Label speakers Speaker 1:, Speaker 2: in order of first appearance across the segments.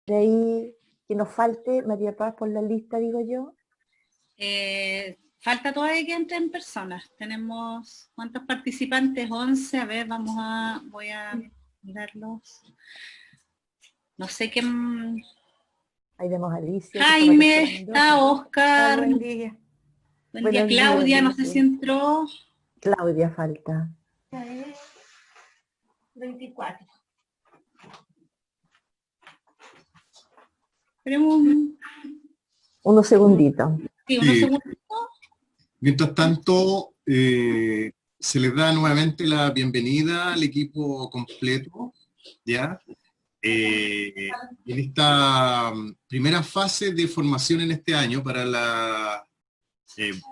Speaker 1: De ahí que nos falte, María Paz, por la lista, digo yo.
Speaker 2: Falta todavía que entren personas. Tenemos, ¿cuántos participantes? 11. A ver, voy a mirarlos. No sé qué.
Speaker 1: Ahí vemos a Alicia.
Speaker 2: Jaime, está Oscar.
Speaker 3: Buen día.
Speaker 2: Buen día, Claudia, no sé si entró.
Speaker 1: Claudia falta.
Speaker 3: 24.
Speaker 2: Esperemos
Speaker 1: unos segunditos.
Speaker 2: Sí, unos segunditos.
Speaker 4: Mientras tanto, se les da nuevamente la bienvenida al equipo completo, ¿ya? En esta primera fase de formación en este año para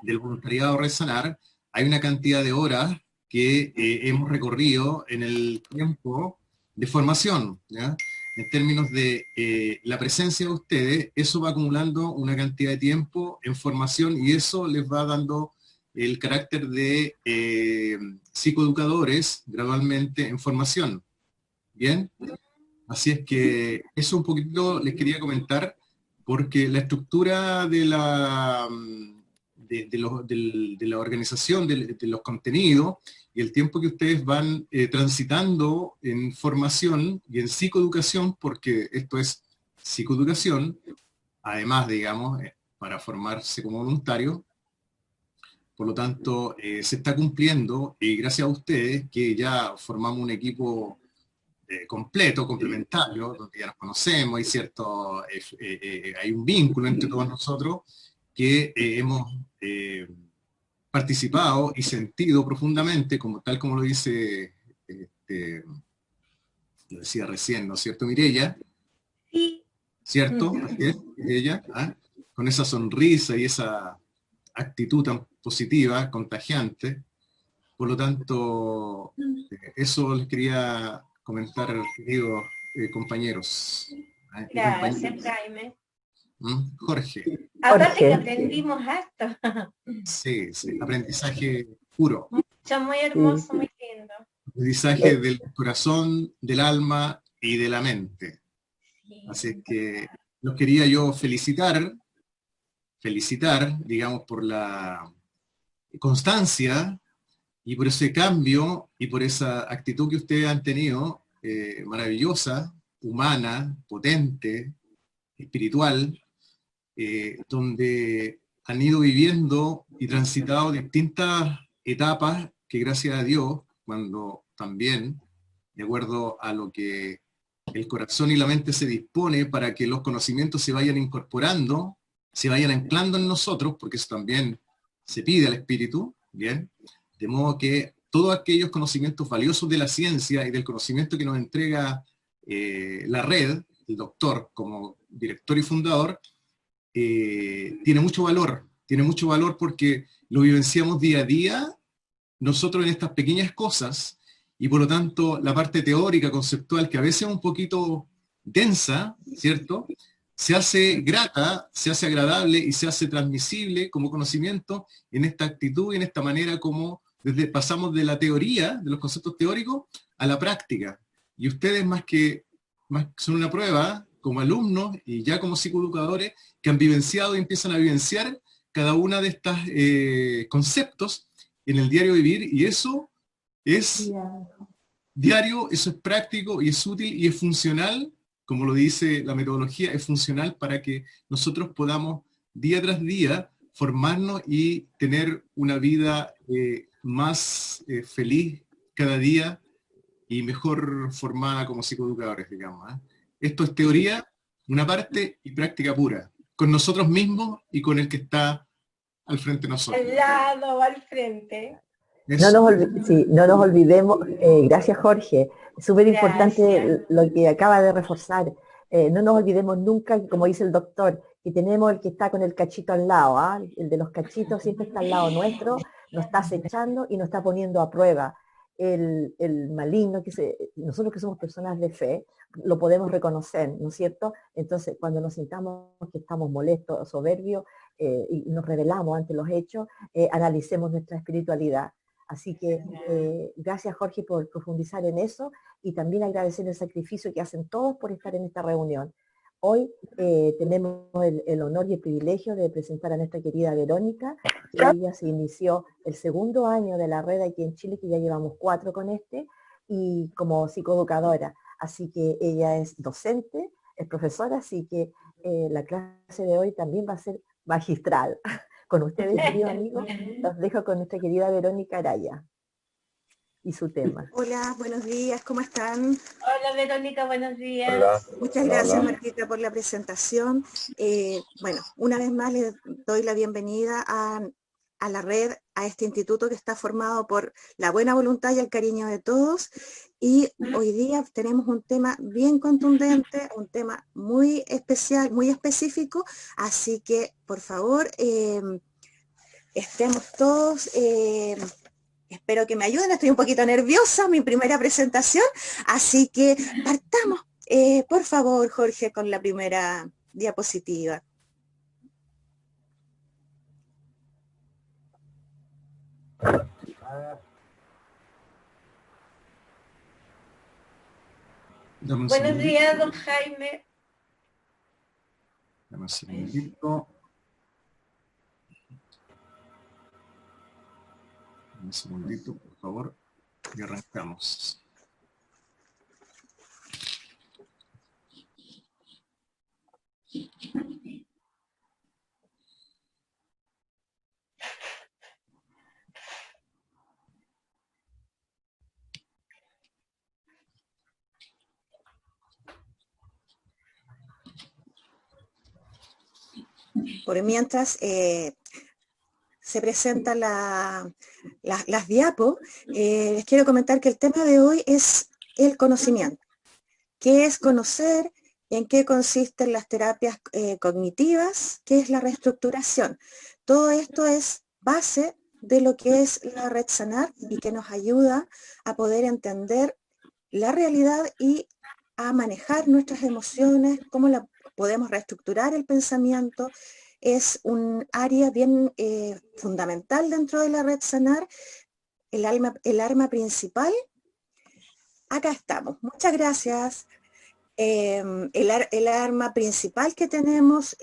Speaker 4: del voluntariado Red Sanar, hay una cantidad de horas que hemos recorrido en el tiempo de formación, ¿ya? En términos de la presencia de ustedes, eso va acumulando una cantidad de tiempo en formación y eso les va dando el carácter de psicoeducadores gradualmente en formación. ¿Bien? Así es que eso un poquito les quería comentar, porque la estructura de la organización, de los contenidos, y el tiempo que ustedes van transitando en formación y en psicoeducación, porque esto es psicoeducación, además, digamos, para formarse como voluntario. Por lo tanto, se está cumpliendo, y gracias a ustedes, que ya formamos un equipo completo, complementario, donde ya nos conocemos, hay un vínculo entre todos nosotros, que hemos participado y sentido profundamente, tal como lo dice, lo decía recién, ¿no es cierto, Mireya?
Speaker 3: Sí.
Speaker 4: ¿Cierto? ¿Es ella? ¿Ah? Con esa sonrisa y esa actitud tan positiva, contagiante. Por lo tanto, eso les quería comentar, queridos compañeros.
Speaker 3: Gracias, Jaime.
Speaker 4: Jorge.
Speaker 3: Aparte que aprendimos esto.
Speaker 4: Sí, sí, aprendizaje puro.
Speaker 3: Mucho, muy hermoso, muy lindo.
Speaker 4: Aprendizaje del corazón, del alma y de la mente. Así que los quería yo felicitar, digamos, por la constancia y por ese cambio y por esa actitud que ustedes han tenido, maravillosa, humana, potente, espiritual, donde han ido viviendo y transitado distintas etapas que gracias a Dios, cuando también, de acuerdo a lo que el corazón y la mente se dispone para que los conocimientos se vayan incorporando, se vayan anclando en nosotros, porque eso también se pide al espíritu, ¿bien? De modo que todos aquellos conocimientos valiosos de la ciencia y del conocimiento que nos entrega la red, el doctor como director y fundador, tiene mucho valor porque lo vivenciamos día a día nosotros en estas pequeñas cosas, y por lo tanto la parte teórica, conceptual, que a veces es un poquito densa, ¿cierto?, se hace grata, se hace agradable y se hace transmisible como conocimiento en esta actitud y en esta manera como pasamos de la teoría, de los conceptos teóricos, a la práctica. Y ustedes más son una prueba como alumnos y ya como psicoeducadores que han vivenciado y empiezan a vivenciar cada una de estos conceptos en el diario vivir, y eso es diario, eso es práctico y es útil y es funcional, como lo dice la metodología, es funcional para que nosotros podamos día tras día formarnos y tener una vida más feliz cada día y mejor formada como psicoeducadores, digamos. Esto es teoría, una parte, y práctica pura, con nosotros mismos y con el que está al frente de nosotros.
Speaker 3: Al lado, al frente.
Speaker 1: No nos olvidemos, gracias Jorge, súper importante lo que acaba de reforzar. No nos olvidemos nunca, como dice el doctor, que tenemos el que está con el cachito al lado, el de los cachitos siempre está al lado nuestro, nos está acechando y nos está poniendo a prueba. El maligno, nosotros que somos personas de fe, lo podemos reconocer, ¿no es cierto? Entonces, cuando nos sintamos que estamos molestos o soberbios y nos rebelamos ante los hechos, analicemos nuestra espiritualidad. Así que gracias Jorge por profundizar en eso y también agradecer el sacrificio que hacen todos por estar en esta reunión. Hoy tenemos el honor y el privilegio de presentar a nuestra querida Verónica, que ella se inició el segundo año de la red aquí en Chile, que ya llevamos 4 con y como psicoeducadora. Así que ella es docente, es profesora, así que la clase de hoy también va a ser magistral. Con ustedes, queridos amigos, los dejo con nuestra querida Verónica Araya y su tema.
Speaker 5: Hola, buenos días, ¿cómo están?
Speaker 3: Hola Verónica, buenos días.
Speaker 6: Hola.
Speaker 5: Muchas gracias, Marquita, por la presentación. Bueno, una vez más les doy la bienvenida a la red, a este instituto que está formado por la buena voluntad y el cariño de todos. Y hoy día tenemos un tema bien contundente, un tema muy especial, muy específico, así que, por favor, estemos todos... espero que me ayuden, estoy un poquito nerviosa, mi primera presentación, así que partamos, por favor, Jorge, con la primera diapositiva.
Speaker 3: Buenos días, don Jaime.
Speaker 4: Dame un segundito. Un segundito, por favor, y arrancamos.
Speaker 5: Por mientras se presentan las diapos, les quiero comentar que el tema de hoy es el conocimiento. ¿Qué es conocer? ¿En qué consisten las terapias cognitivas? ¿Qué es la reestructuración? Todo esto es base de lo que es la red Sanar y que nos ayuda a poder entender la realidad y a manejar nuestras emociones, cómo podemos reestructurar el pensamiento. Es un área bien fundamental dentro de la red Sanar, el arma principal. Acá estamos. Muchas gracias. El arma principal que tenemos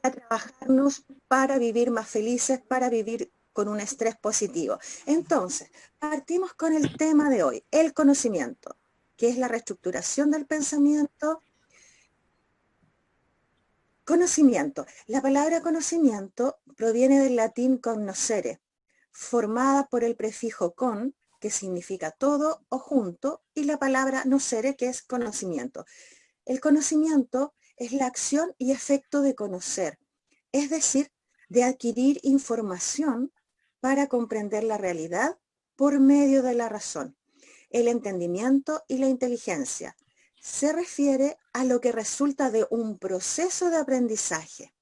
Speaker 5: para trabajarnos para vivir más felices, para vivir con un estrés positivo. Entonces, partimos con el tema de hoy, el conocimiento, que es la reestructuración del pensamiento. Conocimiento. La palabra conocimiento proviene del latín cognoscere, formada por el prefijo con, que significa todo o junto, y la palabra nocere, que es conocimiento. El conocimiento es la acción y efecto de conocer, es decir, de adquirir información para comprender la realidad por medio de la razón, el entendimiento y la inteligencia. Se refiere a lo que resulta de un proceso de aprendizaje.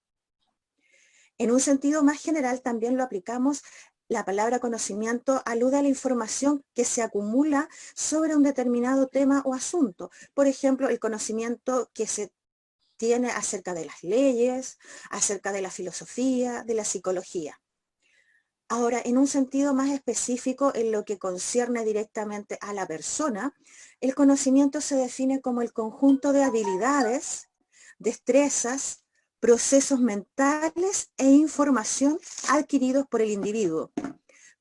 Speaker 5: En un sentido más general también lo aplicamos. La palabra conocimiento alude a la información que se acumula sobre un determinado tema o asunto. Por ejemplo, el conocimiento que se tiene acerca de las leyes, acerca de la filosofía, de la psicología. Ahora, en un sentido más específico, en lo que concierne directamente a la persona, el conocimiento se define como el conjunto de habilidades, destrezas, procesos mentales e información adquiridos por el individuo,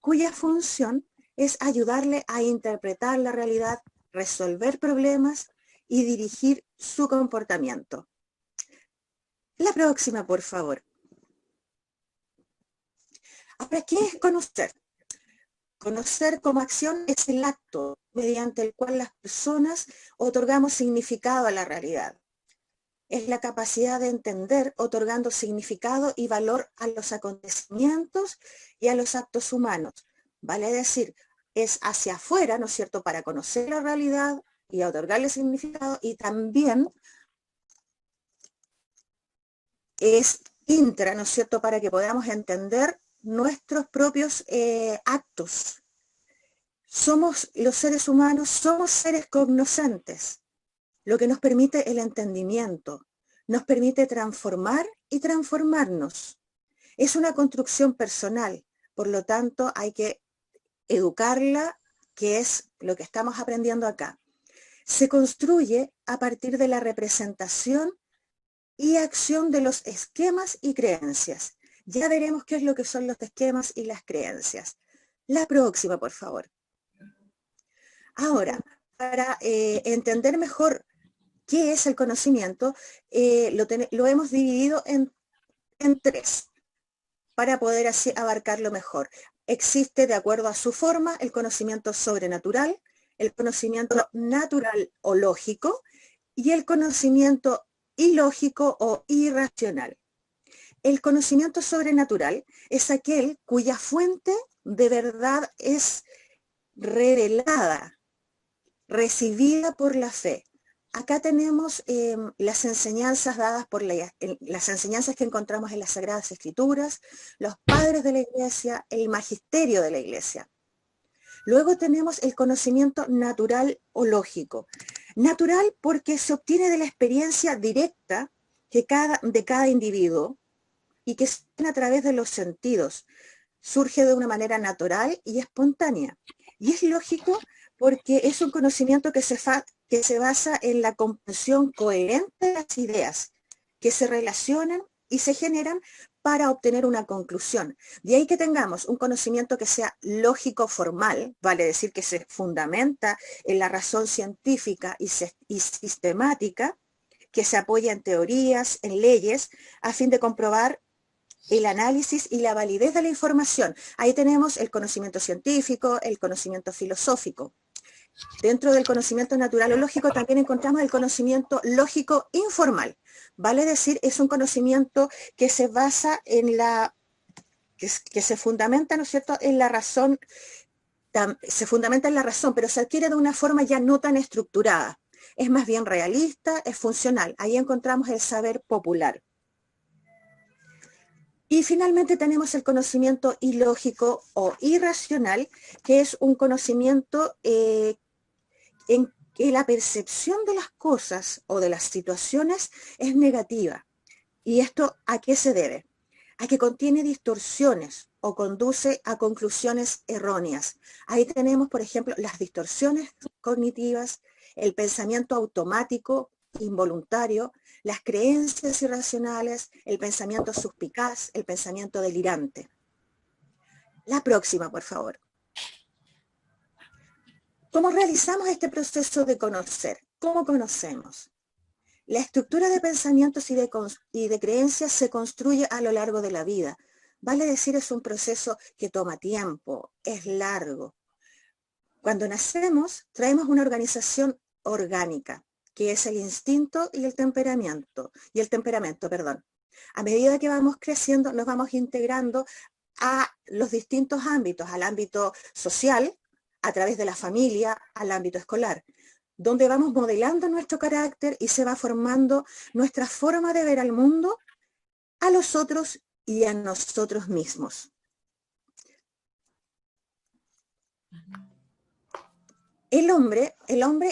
Speaker 5: cuya función es ayudarle a interpretar la realidad, resolver problemas y dirigir su comportamiento. La próxima, por favor. Ahora, ¿qué es conocer? Conocer como acción es el acto mediante el cual las personas otorgamos significado a la realidad. Es la capacidad de entender, otorgando significado y valor a los acontecimientos y a los actos humanos. Vale decir, es hacia afuera, ¿no es cierto?, para conocer la realidad y otorgarle significado, y también es intra, ¿no es cierto?, para que podamos entender nuestros propios actos. Los seres humanos somos seres cognoscentes, lo que nos permite el entendimiento, nos permite transformar y transformarnos. Es una construcción personal, por lo tanto hay que educarla, que es lo que estamos aprendiendo acá. Se construye a partir de la representación y acción de los esquemas y creencias. Ya veremos qué es lo que son los esquemas y las creencias. La próxima, por favor. Ahora, para entender mejor qué es el conocimiento, lo hemos dividido en tres, para poder así abarcarlo mejor. Existe, de acuerdo a su forma, el conocimiento sobrenatural, el conocimiento natural o lógico, y el conocimiento ilógico o irracional. El conocimiento sobrenatural es aquel cuya fuente de verdad es revelada, recibida por la fe. Acá tenemos las enseñanzas dadas por las enseñanzas que encontramos en las Sagradas Escrituras, los padres de la Iglesia, el magisterio de la Iglesia. Luego tenemos el conocimiento natural o lógico. Natural porque se obtiene de la experiencia directa de cada individuo y que se obtiene a través de los sentidos. Surge de una manera natural y espontánea. Y es lógico porque es un conocimiento que se basa en la comprensión coherente de las ideas que se relacionan y se generan para obtener una conclusión. De ahí que tengamos un conocimiento que sea lógico formal, vale decir que se fundamenta en la razón científica y sistemática, que se apoya en teorías, en leyes, a fin de comprobar el análisis y la validez de la información. Ahí tenemos el conocimiento científico, el conocimiento filosófico. Dentro del conocimiento natural o lógico también encontramos el conocimiento lógico informal. Vale decir, es un conocimiento que se basa en que se fundamenta, ¿no es cierto?, en la razón, se fundamenta en la razón, pero se adquiere de una forma ya no tan estructurada. Es más bien realista, es funcional. Ahí encontramos el saber popular. Y finalmente tenemos el conocimiento ilógico o irracional, que es un conocimiento en que la percepción de las cosas o de las situaciones es negativa. ¿Y esto a qué se debe? A que contiene distorsiones o conduce a conclusiones erróneas. Ahí tenemos, por ejemplo, las distorsiones cognitivas, el pensamiento automático, involuntario, las creencias irracionales, el pensamiento suspicaz, el pensamiento delirante. La próxima, por favor. ¿Cómo realizamos este proceso de conocer? ¿Cómo conocemos? La estructura de pensamientos y de creencias se construye a lo largo de la vida. Vale decir, es un proceso que toma tiempo, es largo. Cuando nacemos, traemos una organización orgánica, que es el instinto y el temperamento, perdón. A medida que vamos creciendo, nos vamos integrando a los distintos ámbitos, al ámbito social, a través de la familia, al ámbito escolar, donde vamos modelando nuestro carácter y se va formando nuestra forma de ver al mundo, a los otros y a nosotros mismos. El hombre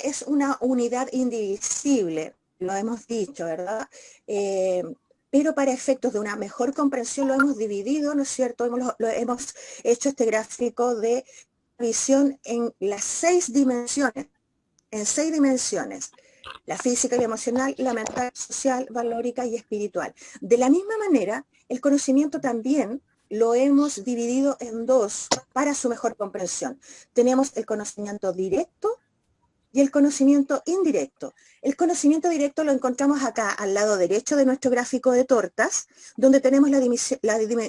Speaker 5: es una unidad indivisible, lo hemos dicho, ¿verdad? Pero para efectos de una mejor comprensión lo hemos dividido, ¿no es cierto? Hemos hecho este gráfico de visión en las 6 dimensiones, la física y la emocional, la mental, social, valórica y espiritual. De la misma manera, el conocimiento también lo hemos dividido en 2 para su mejor comprensión. Tenemos el conocimiento directo y el conocimiento indirecto. El conocimiento directo lo encontramos acá, al lado derecho de nuestro gráfico de tortas, donde tenemos la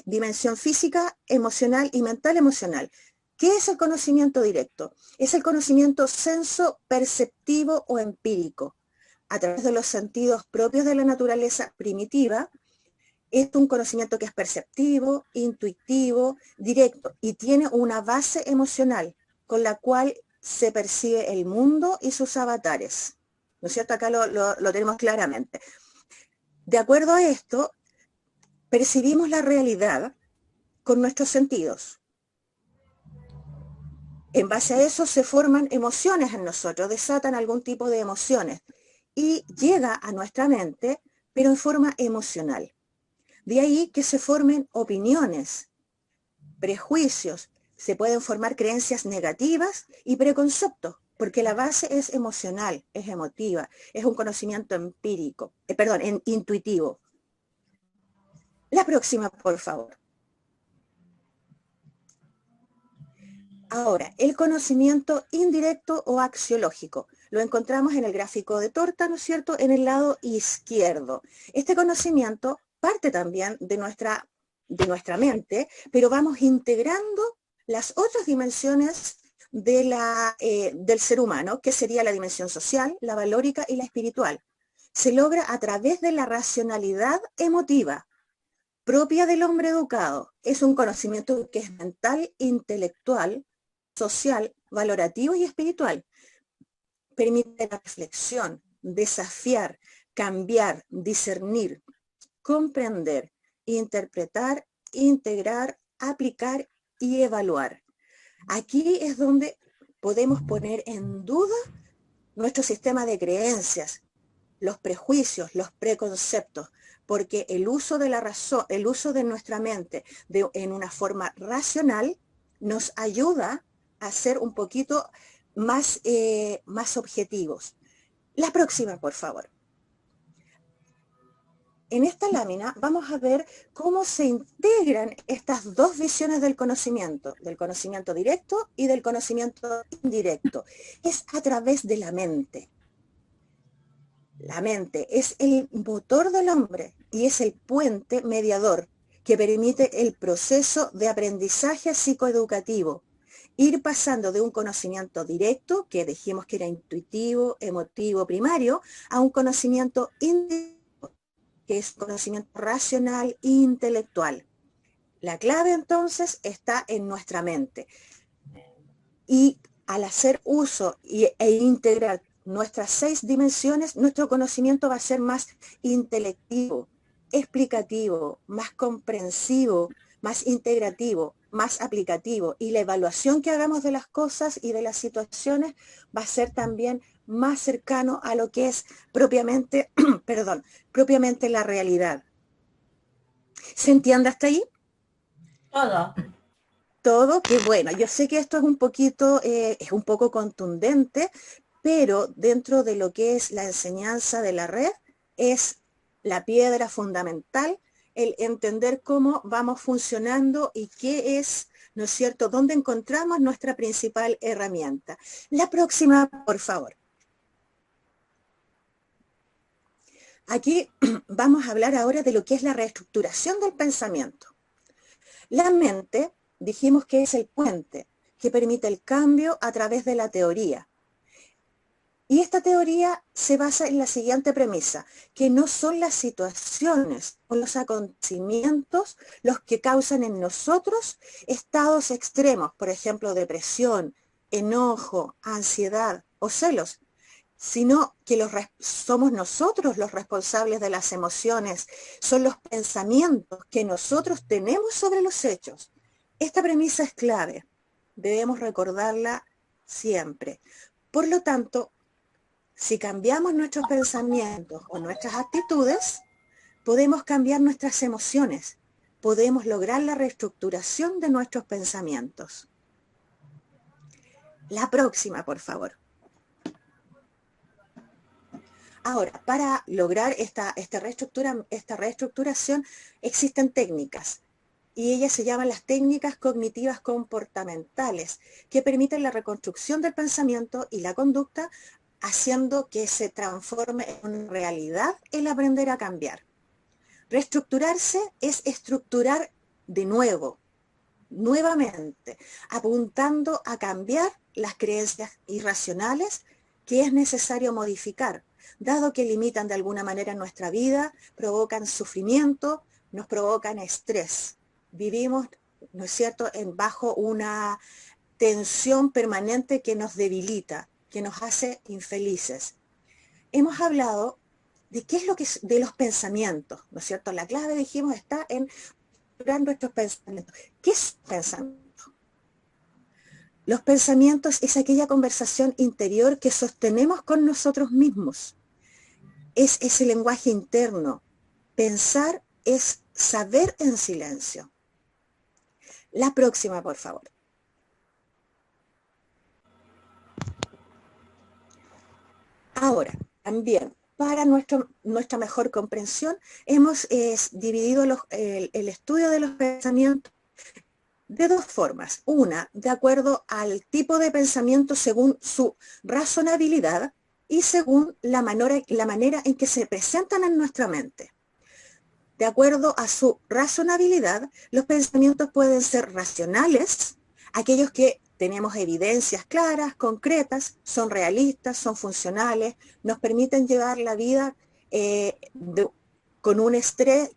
Speaker 5: dimensión física, emocional y mental emocional. ¿Qué es el conocimiento directo? Es el conocimiento senso-perceptivo o empírico, a través de los sentidos propios de la naturaleza primitiva. Es un conocimiento que es perceptivo, intuitivo, directo y tiene una base emocional con la cual se percibe el mundo y sus avatares. ¿No es cierto? Acá lo tenemos claramente. De acuerdo a esto, percibimos la realidad con nuestros sentidos. En base a eso se forman emociones en nosotros, desatan algún tipo de emociones y llega a nuestra mente, pero en forma emocional. De ahí que se formen opiniones, prejuicios, se pueden formar creencias negativas y preconceptos, porque la base es emocional, es emotiva, es un conocimiento empírico, intuitivo. La próxima, por favor. Ahora, el conocimiento indirecto o axiológico. Lo encontramos en el gráfico de torta, ¿no es cierto?, en el lado izquierdo. Este conocimiento parte también de nuestra mente, pero vamos integrando las otras dimensiones del ser humano, que sería la dimensión social, la valórica y la espiritual. Se logra a través de la racionalidad emotiva, propia del hombre educado. Es un conocimiento que es mental, intelectual, social, valorativo y espiritual. Permite la reflexión, desafiar, cambiar, discernir, comprender, interpretar, integrar, aplicar y evaluar. Aquí es donde podemos poner en duda nuestro sistema de creencias, los prejuicios, los preconceptos, porque el uso de la razón, el uso de nuestra mente en una forma racional nos ayuda a ser un poquito más objetivos. La próxima, por favor. En esta lámina vamos a ver cómo se integran estas dos visiones del conocimiento directo y del conocimiento indirecto. Es a través de la mente. La mente es el motor del hombre y es el puente mediador que permite el proceso de aprendizaje psicoeducativo. Ir pasando de un conocimiento directo, que dijimos que era intuitivo, emotivo, primario, a un conocimiento indirecto, que es conocimiento racional e intelectual. La clave entonces está en nuestra mente. Y al hacer uso e integrar nuestras 6 dimensiones, nuestro conocimiento va a ser más intelectivo, explicativo, más comprensivo, más integrativo, más aplicativo. Y la evaluación que hagamos de las cosas y de las situaciones va a ser también más cercano a lo que es propiamente, propiamente la realidad. ¿Se entiende hasta ahí?
Speaker 3: Todo.
Speaker 5: Todo, que bueno, yo sé que esto es un poco contundente, pero dentro de lo que es la enseñanza de la red, es la piedra fundamental el entender cómo vamos funcionando y qué es, ¿no es cierto?, dónde encontramos nuestra principal herramienta. La próxima, por favor. Aquí vamos a hablar ahora de lo que es la reestructuración del pensamiento. La mente, dijimos que es el puente que permite el cambio a través de la teoría. Y esta teoría se basa en la siguiente premisa, que no son las situaciones o los acontecimientos los que causan en nosotros estados extremos, por ejemplo, depresión, enojo, ansiedad o celos, sino que somos nosotros los responsables de las emociones, son los pensamientos que nosotros tenemos sobre los hechos. Esta premisa es clave, debemos recordarla siempre. Por lo tanto, si cambiamos nuestros pensamientos o nuestras actitudes, podemos cambiar nuestras emociones, podemos lograr la reestructuración de nuestros pensamientos. La próxima, por favor. Ahora, para lograr esta reestructuración existen técnicas y ellas se llaman las técnicas cognitivas comportamentales que permiten la reconstrucción del pensamiento y la conducta haciendo que se transforme en realidad el aprender a cambiar. Reestructurarse es estructurar de nuevo, nuevamente, apuntando a cambiar las creencias irracionales que es necesario modificar, dado que limitan de alguna manera nuestra vida, provocan sufrimiento, nos provocan estrés. Vivimos, ¿no es cierto?, bajo una tensión permanente que nos debilita, que nos hace infelices. Hemos hablado de qué es lo que es de los pensamientos, ¿no es cierto? La clave, dijimos, está en nuestros pensamientos. ¿Qué es pensamiento? Los pensamientos es aquella conversación interior que sostenemos con nosotros mismos. Es ese lenguaje interno. Pensar es saber en silencio. La próxima, por favor. Ahora, también, para nuestra mejor comprensión, hemos dividido el estudio de los pensamientos de dos formas. Una, de acuerdo al tipo de pensamiento según su razonabilidad y según la manera en que se presentan en nuestra mente. De acuerdo a su razonabilidad, los pensamientos pueden ser racionales, aquellos que tenemos evidencias claras, concretas, son realistas, son funcionales, nos permiten llevar la vida con un estrés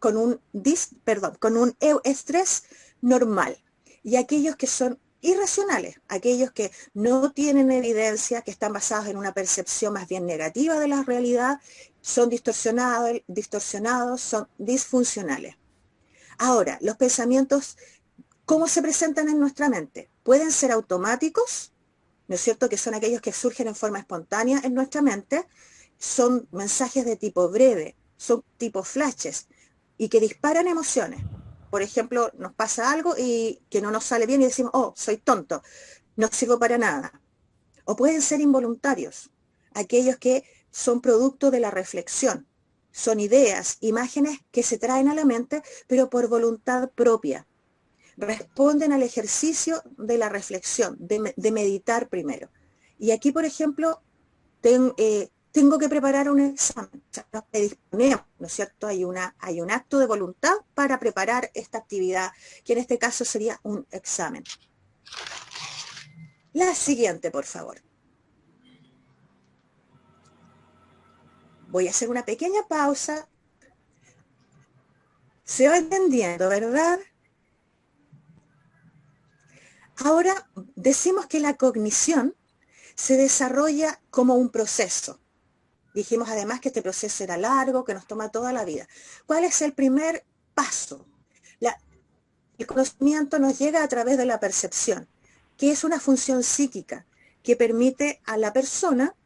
Speaker 5: normal. Y aquellos que son irracionales, aquellos que no tienen evidencia, que están basados en una percepción más bien negativa de la realidad, son distorsionados, son disfuncionales. Ahora, los pensamientos, ¿cómo se presentan en nuestra mente? Pueden ser automáticos, ¿no es cierto?, que son aquellos que surgen en forma espontánea en nuestra mente, son mensajes de tipo breve, son tipo flashes, y que disparan emociones. Por ejemplo, nos pasa algo y que no nos sale bien y decimos, oh, soy tonto, no sirvo para nada. O pueden ser involuntarios, aquellos que son producto de la reflexión, son ideas, imágenes que se traen a la mente, pero por voluntad propia. Responden al ejercicio de la reflexión, de meditar primero. Y aquí, por ejemplo, tengo que preparar un examen, o sea, nos predisponemos, ¿no es cierto? Hay un acto de voluntad para preparar esta actividad, que en este caso sería un examen. La siguiente, por favor. Voy a hacer una pequeña pausa. Se va entendiendo, ¿verdad? Ahora decimos que la cognición se desarrolla como un proceso. Dijimos además que este proceso era largo, que nos toma toda la vida. ¿Cuál es el primer paso? El conocimiento nos llega a través de la percepción, que es una función psíquica que permite a la persona,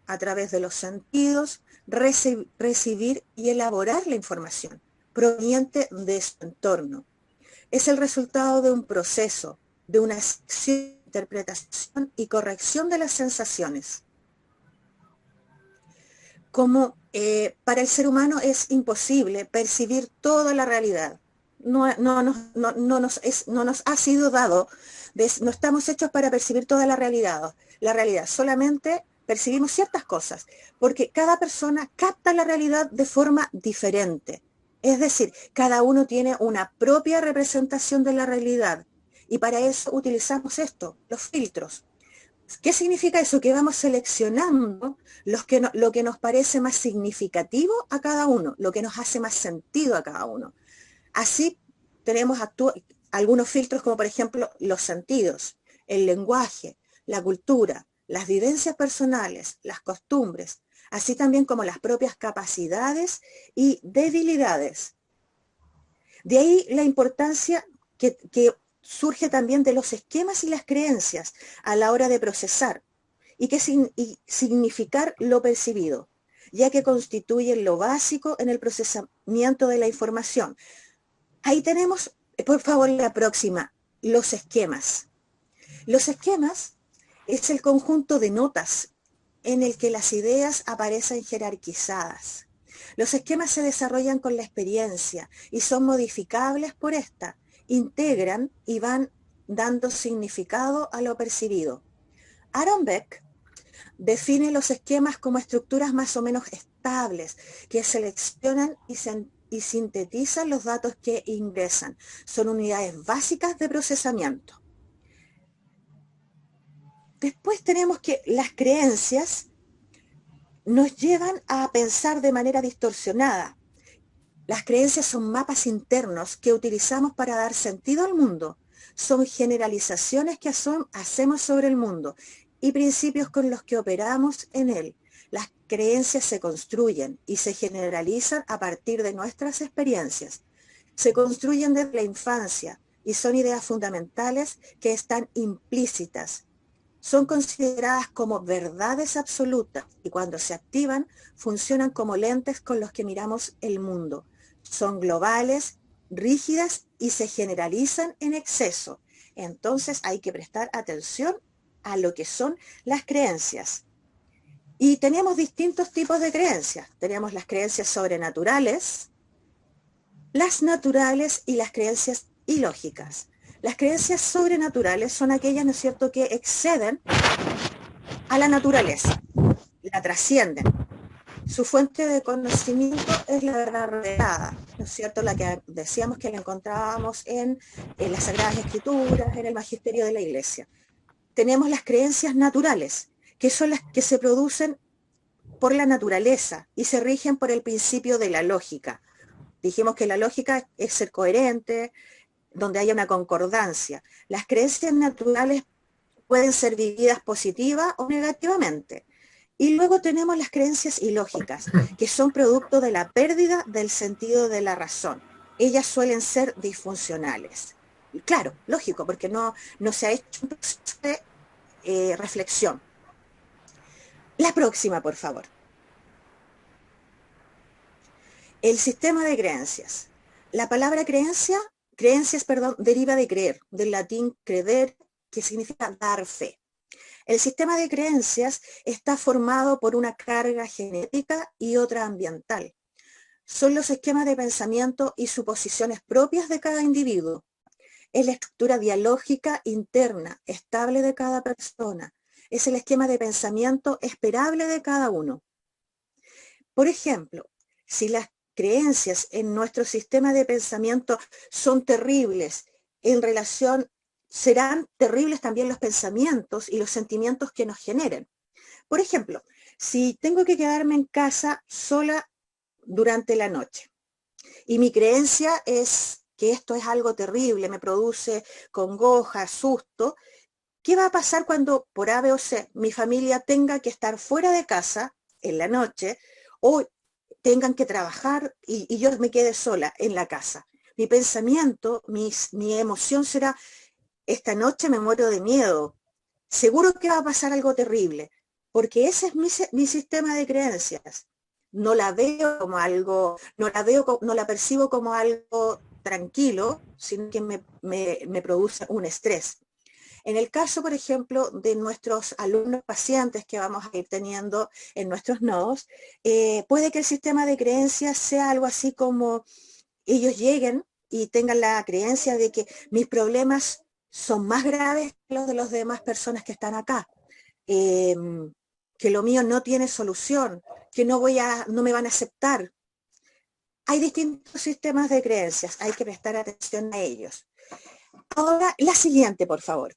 Speaker 5: a través de los sentidos, recibir y elaborar la información proveniente de su entorno. Es el resultado de un proceso, de una interpretación y corrección de las sensaciones. Como para el ser humano es imposible percibir toda la realidad. No nos ha sido dado, no estamos hechos para percibir toda la realidad, solamente percibimos ciertas cosas, porque cada persona capta la realidad de forma diferente. Es decir, cada uno tiene una propia representación de la realidad, y para eso utilizamos esto, los filtros. ¿Qué significa eso? Que vamos seleccionando lo que nos parece más significativo a cada uno, lo que nos hace más sentido a cada uno. Así tenemos algunos filtros como por ejemplo los sentidos, el lenguaje, la cultura, las vivencias personales, las costumbres, así también como las propias capacidades y debilidades. De ahí la importancia que surge también de los esquemas y las creencias a la hora de procesar y significar lo percibido, ya que constituyen lo básico en el procesamiento de la información. Ahí tenemos, por favor, la próxima, los esquemas. Los esquemas es el conjunto de notas en el que las ideas aparecen jerarquizadas. Los esquemas se desarrollan con la experiencia y son modificables por esta, integran y van dando significado a lo percibido. Aaron Beck define los esquemas como estructuras más o menos estables que seleccionan y sintetizan los datos que ingresan. Son unidades básicas de procesamiento. Después tenemos que las creencias nos llevan a pensar de manera distorsionada. Las creencias son mapas internos que utilizamos para dar sentido al mundo. Son generalizaciones que hacemos sobre el mundo y principios con los que operamos en él. Las creencias se construyen y se generalizan a partir de nuestras experiencias. Se construyen desde la infancia y son ideas fundamentales que están implícitas. Son consideradas como verdades absolutas y cuando se activan funcionan como lentes con los que miramos el mundo. Son globales, rígidas y se generalizan en exceso. Entonces hay que prestar atención a lo que son las creencias. Y tenemos distintos tipos de creencias. Tenemos las creencias sobrenaturales, las naturales y las creencias ilógicas. Las creencias sobrenaturales son aquellas, ¿no es cierto?, que exceden a la naturaleza, la trascienden. Su fuente de conocimiento es la verdad revelada, ¿no es cierto?, la que decíamos que la encontrábamos en las Sagradas Escrituras, en el magisterio de la Iglesia. Tenemos las creencias naturales, que son las que se producen por la naturaleza y se rigen por el principio de la lógica. Dijimos que la lógica es ser coherente, donde haya una concordancia. Las creencias naturales pueden ser vividas positiva o negativamente. Y luego tenemos las creencias ilógicas, que son producto de la pérdida del sentido de la razón. Ellas suelen ser disfuncionales. Y claro, lógico, porque no se ha hecho un proceso de reflexión. La próxima, por favor. El sistema de creencias. La palabra creencias, deriva de creer, del latín creder, que significa dar fe. El sistema de creencias está formado por una carga genética y otra ambiental. Son los esquemas de pensamiento y suposiciones propias de cada individuo. Es la estructura dialógica interna, estable de cada persona. Es el esquema de pensamiento esperable de cada uno. Por ejemplo, si las creencias en nuestro sistema de pensamiento son terribles en relación, serán terribles también los pensamientos y los sentimientos que nos generen. Por ejemplo, si tengo que quedarme en casa sola durante la noche y mi creencia es que esto es algo terrible, me produce congoja, susto, ¿qué va a pasar cuando por A, B o C mi familia tenga que estar fuera de casa en la noche o tengan que trabajar y yo me quede sola en la casa? Mi pensamiento, mi emoción será: esta noche me muero de miedo, seguro que va a pasar algo terrible, porque ese es mi sistema de creencias. No la veo como algo, no la percibo como algo tranquilo, sino que me produce un estrés. En el caso, por ejemplo, de nuestros alumnos pacientes que vamos a ir teniendo en nuestros nodos, puede que el sistema de creencias sea algo así como ellos lleguen y tengan la creencia de que mis problemas son más graves que los de las demás personas que están acá, que lo mío no tiene solución, que no me van a aceptar. Hay distintos sistemas de creencias, hay que prestar atención a ellos. Ahora, la siguiente, por favor.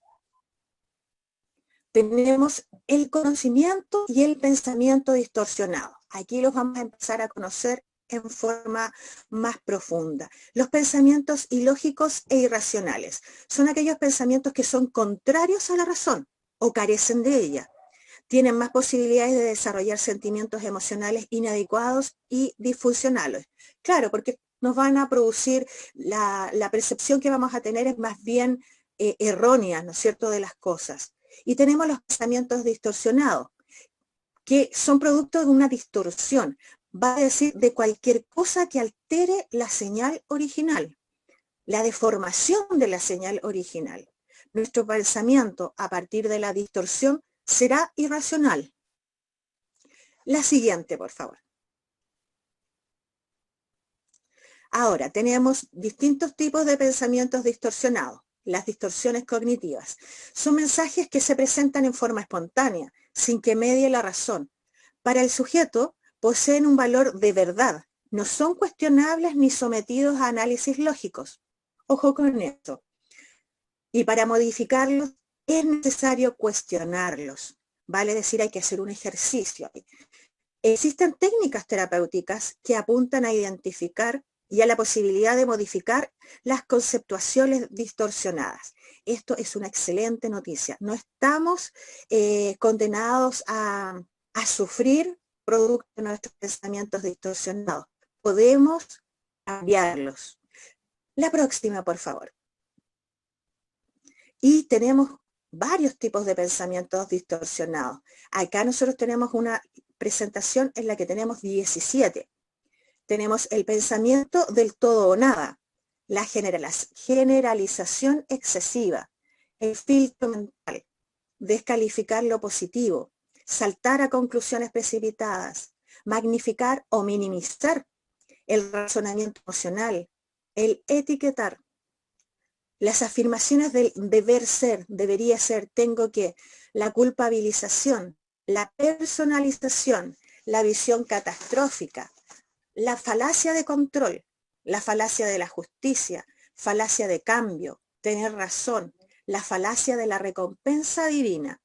Speaker 5: Tenemos el conocimiento y el pensamiento distorsionado. Aquí los vamos a empezar a conocer en forma más profunda. Los pensamientos ilógicos e irracionales son aquellos pensamientos que son contrarios a la razón o carecen de ella. Tienen más posibilidades de desarrollar sentimientos emocionales inadecuados y disfuncionales. Claro, porque nos van a producir, la percepción que vamos a tener es más bien errónea, ¿no es cierto?, de las cosas. Y tenemos los pensamientos distorsionados, que son producto de una distorsión, va a decir, de cualquier cosa que altere la señal original, la deformación de la señal original. Nuestro pensamiento a partir de la distorsión será irracional. La siguiente, por favor. Ahora, tenemos distintos tipos de pensamientos distorsionados. Las distorsiones cognitivas son mensajes que se presentan en forma espontánea, sin que medie la razón. Para el sujeto, poseen un valor de verdad, no son cuestionables ni sometidos a análisis lógicos. Ojo con esto. Y para modificarlos es necesario cuestionarlos. Vale decir, hay que hacer un ejercicio. Existen técnicas terapéuticas que apuntan a identificar y a la posibilidad de modificar las conceptuaciones distorsionadas. Esto es una excelente noticia. No estamos condenados a sufrir producto de nuestros pensamientos distorsionados. Podemos cambiarlos. La próxima, por favor. Y tenemos varios tipos de pensamientos distorsionados. Acá nosotros tenemos una presentación en la que tenemos 17. Tenemos el pensamiento del todo o nada, la generalización excesiva, el filtro mental, descalificar lo positivo, saltar a conclusiones precipitadas, magnificar o minimizar el razonamiento emocional, el etiquetar. Las afirmaciones del deber ser, debería ser, tengo que, la culpabilización, la personalización, la visión catastrófica, la falacia de control, la falacia de la justicia, falacia de cambio, tener razón, la falacia de la recompensa divina.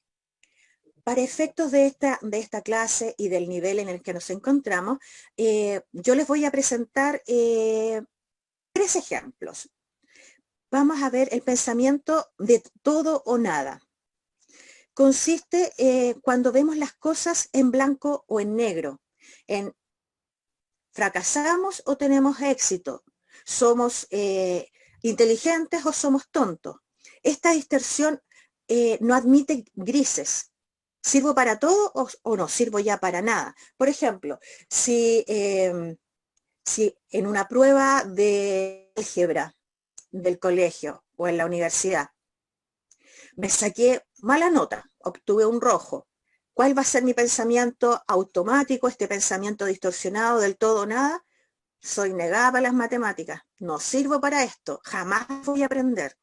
Speaker 5: Para efectos de esta clase y del nivel en el que nos encontramos, yo les voy a presentar 3 ejemplos. Vamos a ver el pensamiento de todo o nada. Consiste cuando vemos las cosas en blanco o en negro, en fracasamos o tenemos éxito, somos inteligentes o somos tontos. Esta distorsión no admite grises. ¿Sirvo para todo o no sirvo ya para nada? Por ejemplo, si en una prueba de álgebra del colegio o en la universidad me saqué mala nota, obtuve un rojo, ¿cuál va a ser mi pensamiento automático, este pensamiento distorsionado del todo o nada? Soy negada para las matemáticas, no sirvo para esto, jamás voy a aprender.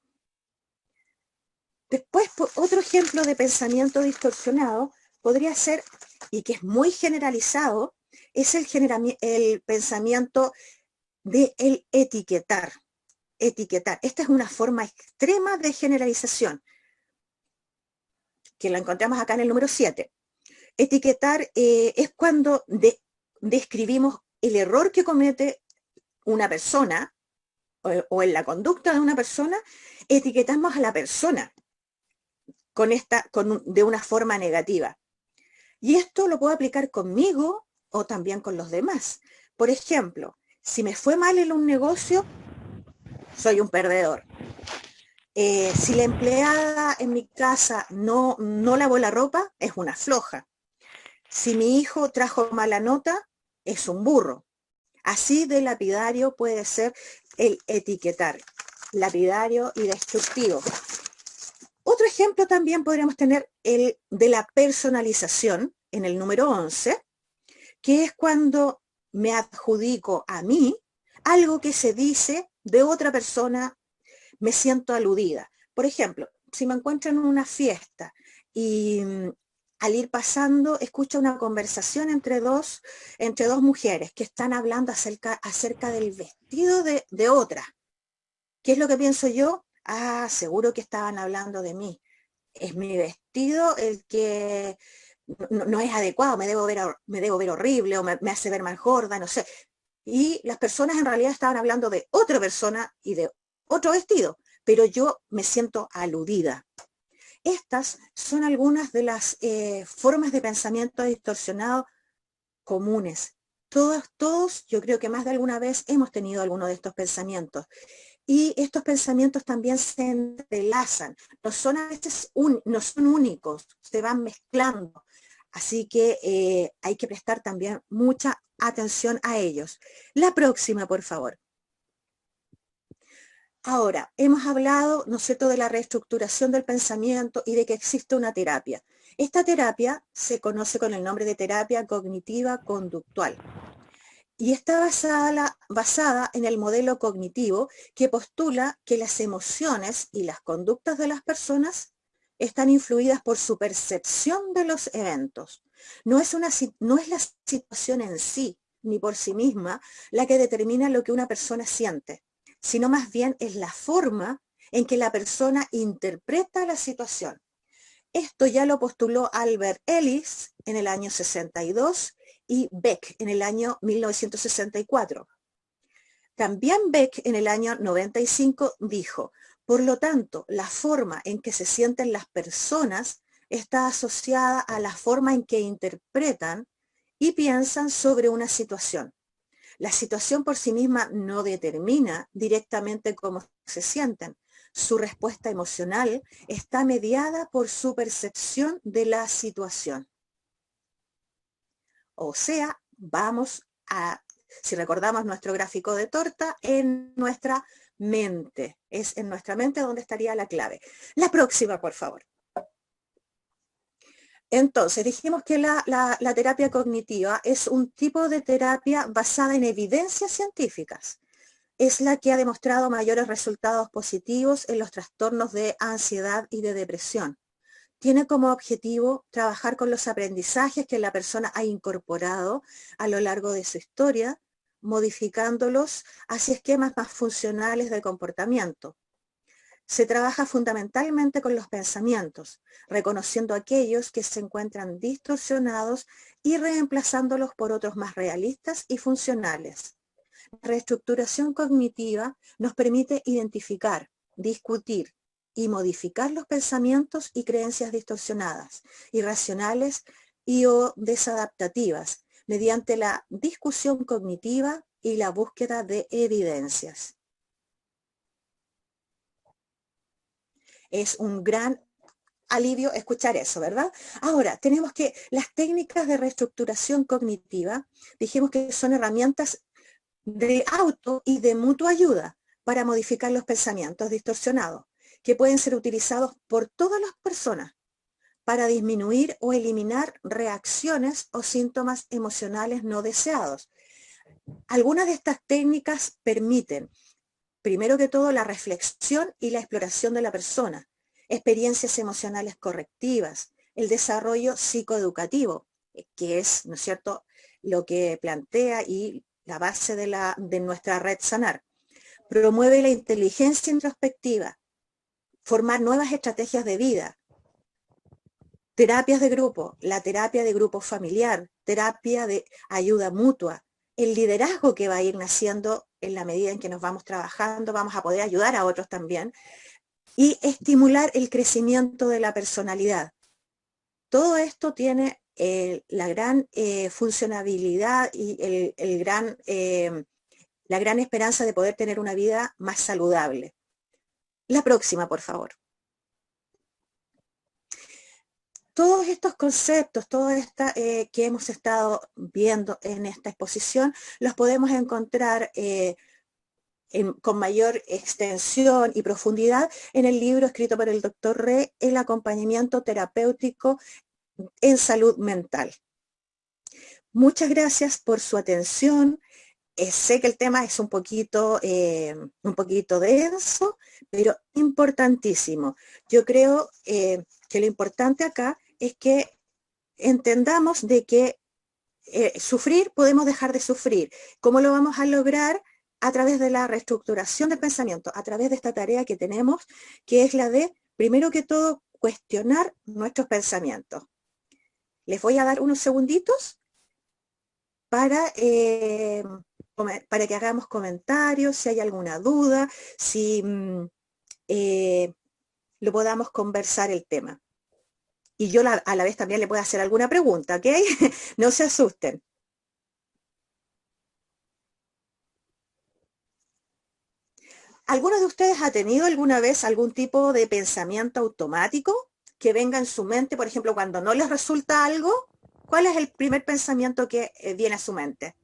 Speaker 5: Después, otro ejemplo de pensamiento distorsionado podría ser, y que es muy generalizado, es el pensamiento del etiquetar. Etiquetar. Esta es una forma extrema de generalización, que la encontramos acá en el número 7. Etiquetar es cuando describimos el error que comete una persona, o en la conducta de una persona, etiquetamos a la persona de una forma negativa. Y esto lo puedo aplicar conmigo o también con los demás. Por ejemplo, si me fue mal en un negocio, soy un perdedor. Si la empleada en mi casa no lavó la ropa, es una floja. Si mi hijo trajo mala nota, es un burro. Así de lapidario puede ser el etiquetar, lapidario y destructivo. Otro ejemplo también podríamos tener el de la personalización en el número 11, que es cuando me adjudico a mí algo que se dice de otra persona, me siento aludida. Por ejemplo, si me encuentro en una fiesta y al ir pasando escucho una conversación entre dos mujeres que están hablando acerca del vestido de otra. ¿Qué es lo que pienso yo? Ah, seguro que estaban hablando de mí. Es mi vestido el que no es adecuado, me debo ver horrible o me hace ver más gorda, no sé. Y las personas en realidad estaban hablando de otra persona y de otro vestido, pero yo me siento aludida. Estas son algunas de las formas de pensamiento distorsionado comunes. Todos, yo creo que más de alguna vez hemos tenido alguno de estos pensamientos. Y estos pensamientos también se entrelazan, no son a veces no son únicos, se van mezclando. Así que hay que prestar también mucha atención a ellos. La próxima, por favor. Ahora, hemos hablado, ¿no es cierto?, de la reestructuración del pensamiento y de que existe una terapia. Esta terapia se conoce con el nombre de terapia cognitiva conductual. Y está basada en el modelo cognitivo que postula que las emociones y las conductas de las personas están influidas por su percepción de los eventos. No es la situación en sí, ni por sí misma, la que determina lo que una persona siente, sino más bien es la forma en que la persona interpreta la situación. Esto ya lo postuló Albert Ellis en el año 62 y Beck en el año 1964. También Beck en el año 95 dijo, por lo tanto, la forma en que se sienten las personas está asociada a la forma en que interpretan y piensan sobre una situación. La situación por sí misma no determina directamente cómo se sienten. Su respuesta emocional está mediada por su percepción de la situación. O sea, si recordamos nuestro gráfico de torta, en nuestra mente. Es en nuestra mente donde estaría la clave. La próxima, por favor. Entonces, dijimos que la terapia cognitiva es un tipo de terapia basada en evidencias científicas. Es la que ha demostrado mayores resultados positivos en los trastornos de ansiedad y de depresión. Tiene como objetivo trabajar con los aprendizajes que la persona ha incorporado a lo largo de su historia, modificándolos hacia esquemas más funcionales de comportamiento. Se trabaja fundamentalmente con los pensamientos, reconociendo aquellos que se encuentran distorsionados y reemplazándolos por otros más realistas y funcionales. La reestructuración cognitiva nos permite identificar, discutir y modificar los pensamientos y creencias distorsionadas, irracionales y o desadaptativas, mediante la discusión cognitiva y la búsqueda de evidencias. Es un gran alivio escuchar eso, ¿verdad? Ahora, tenemos que las técnicas de reestructuración cognitiva, dijimos que son herramientas de auto y de mutua ayuda para modificar los pensamientos distorsionados, que pueden ser utilizados por todas las personas para disminuir o eliminar reacciones o síntomas emocionales no deseados. Algunas de estas técnicas permiten, primero que todo, la reflexión y la exploración de la persona, experiencias emocionales correctivas, el desarrollo psicoeducativo, que es, ¿no es cierto?, lo que plantea y la base de nuestra red Sanar. Promueve la inteligencia introspectiva, formar nuevas estrategias de vida, terapias de grupo, la terapia de grupo familiar, terapia de ayuda mutua, el liderazgo que va a ir naciendo en la medida en que nos vamos trabajando, vamos a poder ayudar a otros también, y estimular el crecimiento de la personalidad. Todo esto tiene la gran funcionabilidad y la gran esperanza de poder tener una vida más saludable. La próxima, por favor. Todos estos conceptos, que hemos estado viendo en esta exposición, los podemos encontrar con mayor extensión y profundidad en el libro escrito por el Dr. Re, El acompañamiento terapéutico en salud mental. Muchas gracias por su atención. Sé que el tema es un poquito denso, pero importantísimo. Yo creo que lo importante acá es que entendamos de que sufrir, podemos dejar de sufrir. ¿Cómo lo vamos a lograr? A través de la reestructuración del pensamiento, a través de esta tarea que tenemos, que es la de, primero que todo, cuestionar nuestros pensamientos. Les voy a dar unos segunditos para que hagamos comentarios, si hay alguna duda, si lo podamos conversar el tema. Y yo a la vez también le puedo hacer alguna pregunta, ¿ok? No se asusten. ¿Alguno de ustedes ha tenido alguna vez algún tipo de pensamiento automático que venga en su mente, por ejemplo, cuando no les resulta algo? ¿Cuál es el primer pensamiento que viene a su mente?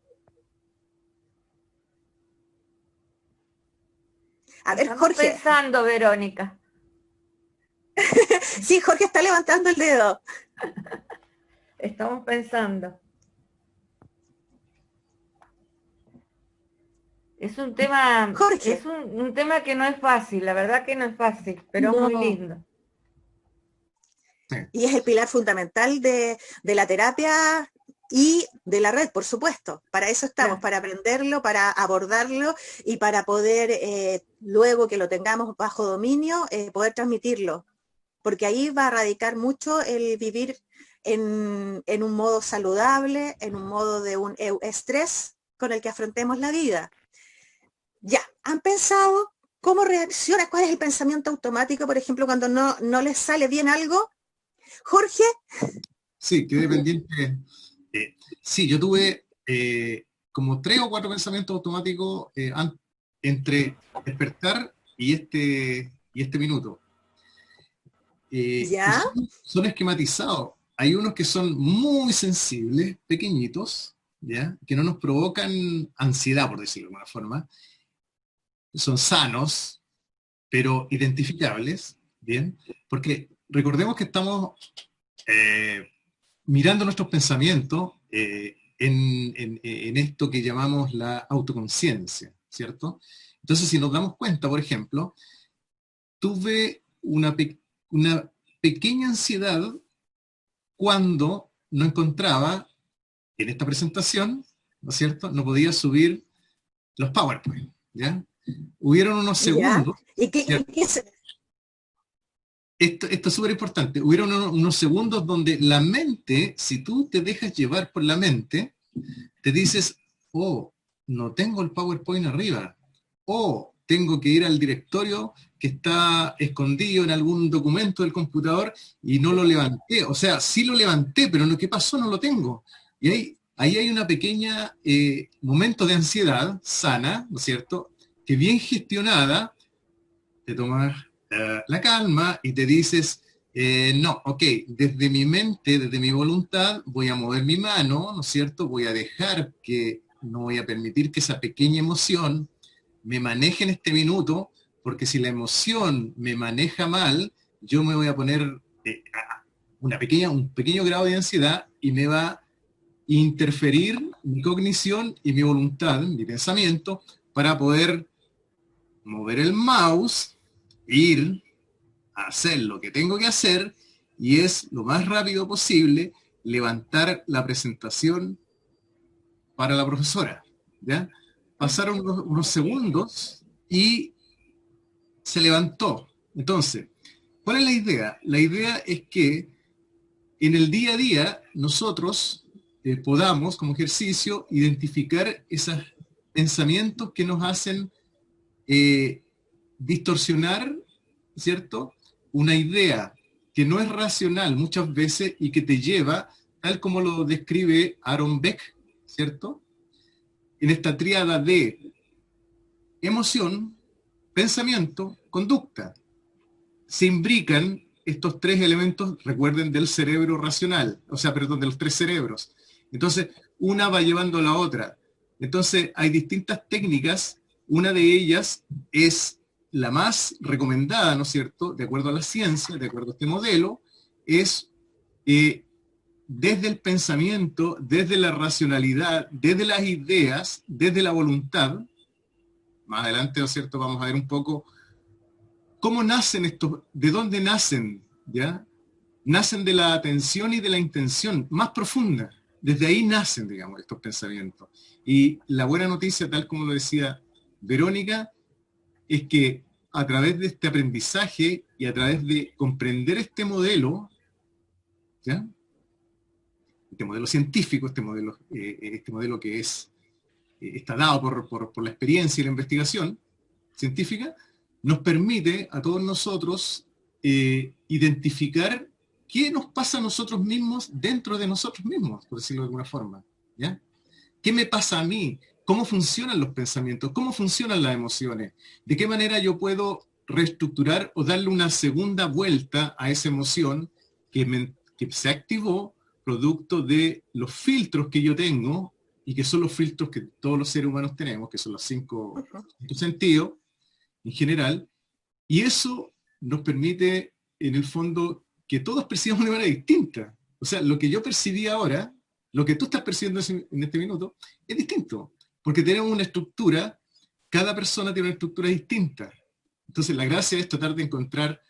Speaker 5: A ver,
Speaker 3: Estamos
Speaker 5: Jorge.
Speaker 3: pensando, Verónica.
Speaker 5: Sí, Jorge está levantando el dedo.
Speaker 3: Estamos pensando. Es un tema,
Speaker 5: Jorge.
Speaker 3: es un tema que no es fácil, la verdad que no es fácil, pero
Speaker 5: No.
Speaker 3: es muy lindo.
Speaker 5: Y es el pilar fundamental de la terapia y de la red, por supuesto. Para eso estamos,
Speaker 3: Claro.
Speaker 5: para aprenderlo, para abordarlo y para poder, luego que lo tengamos bajo dominio, poder transmitirlo. Porque ahí va a radicar mucho el vivir en un modo saludable, en un modo de un estrés con el que afrontemos la vida. Ya, ¿han pensado cómo reacciona? ¿Cuál es el pensamiento automático, por ejemplo, cuando no les sale bien algo? Jorge.
Speaker 4: Sí, quedé pendiente. Sí, yo tuve como 3 o 4 pensamientos automáticos entre despertar y este minuto.
Speaker 5: ¿Ya?
Speaker 4: Son esquematizados. Hay unos que son muy sensibles, pequeñitos, ¿ya? Que no nos provocan ansiedad, por decirlo de alguna forma. Son sanos, pero identificables, ¿bien? Porque recordemos que estamos mirando nuestros pensamientos en esto que llamamos la autoconciencia, ¿cierto? Entonces, si nos damos cuenta, por ejemplo, tuve una pequeña ansiedad cuando no encontraba en esta presentación, ¿no es cierto? No podía subir los PowerPoint, ¿ya? Hubieron unos segundos.
Speaker 5: ¿Y qué se...
Speaker 4: Esto es súper importante. Hubieron unos segundos donde la mente, si tú te dejas llevar por la mente, te dices, oh, no tengo el PowerPoint arriba, o tengo que ir al directorio que está escondido en algún documento del computador y no lo levanté. O sea, sí lo levanté, pero ¿qué pasó? No lo tengo. Y ahí hay una pequeña momento de ansiedad sana, ¿no es cierto?, que bien gestionada, te tomas la calma y te dices, no, ok, desde mi mente, desde mi voluntad, voy a mover mi mano, ¿no es cierto? Voy a dejar que, no voy a permitir que esa pequeña emoción me maneje en este minuto, porque si la emoción me maneja mal, yo me voy a poner un pequeño grado de ansiedad y me va a interferir mi cognición y mi voluntad, mi pensamiento, para poder mover el mouse, ir a hacer lo que tengo que hacer, y es lo más rápido posible levantar la presentación para la profesora, ¿ya? Pasaron unos segundos y se levantó. Entonces, ¿cuál es la idea? La idea es que en el día a día nosotros podamos, como ejercicio, identificar esos pensamientos que nos hacen distorsionar, ¿cierto?, una idea que no es racional muchas veces y que te lleva, tal como lo describe Aaron Beck, ¿cierto?, en esta tríada de emoción, pensamiento, conducta. Se imbrican estos tres elementos, recuerden, del cerebro racional, o sea, perdón, de los tres cerebros. Entonces, una va llevando a la otra. Entonces, hay distintas técnicas. Una de ellas es la más recomendada, ¿no es cierto?, de acuerdo a la ciencia, de acuerdo a este modelo, es desde el pensamiento, desde la racionalidad, desde las ideas, desde la voluntad. Más adelante, ¿no es cierto?, vamos a ver un poco cómo nacen estos, de dónde nacen, ¿ya? Nacen de la atención y de la intención más profunda. Desde ahí nacen, digamos, estos pensamientos. Y la buena noticia, tal como lo decía Verónica, es que a través de este aprendizaje y a través de comprender este modelo, ¿ya?, este modelo científico, este modelo que está dado por la experiencia y la investigación científica, nos permite a todos nosotros identificar qué nos pasa a nosotros mismos dentro de nosotros mismos, por decirlo de alguna forma, ¿ya? ¿Qué me pasa a mí? ¿Cómo funcionan los pensamientos? ¿Cómo funcionan las emociones? ¿De qué manera yo puedo reestructurar o darle una segunda vuelta a esa emoción que se activó producto de los filtros que yo tengo, y que son los filtros que todos los seres humanos tenemos, que son los cinco sentidos en general, y eso nos permite, en el fondo, que todos percibamos de manera distinta. O sea, lo que yo percibí ahora, lo que tú estás percibiendo en este minuto, es distinto, porque tenemos una estructura, cada persona tiene una estructura distinta. Entonces, la gracia es tratar de encontrar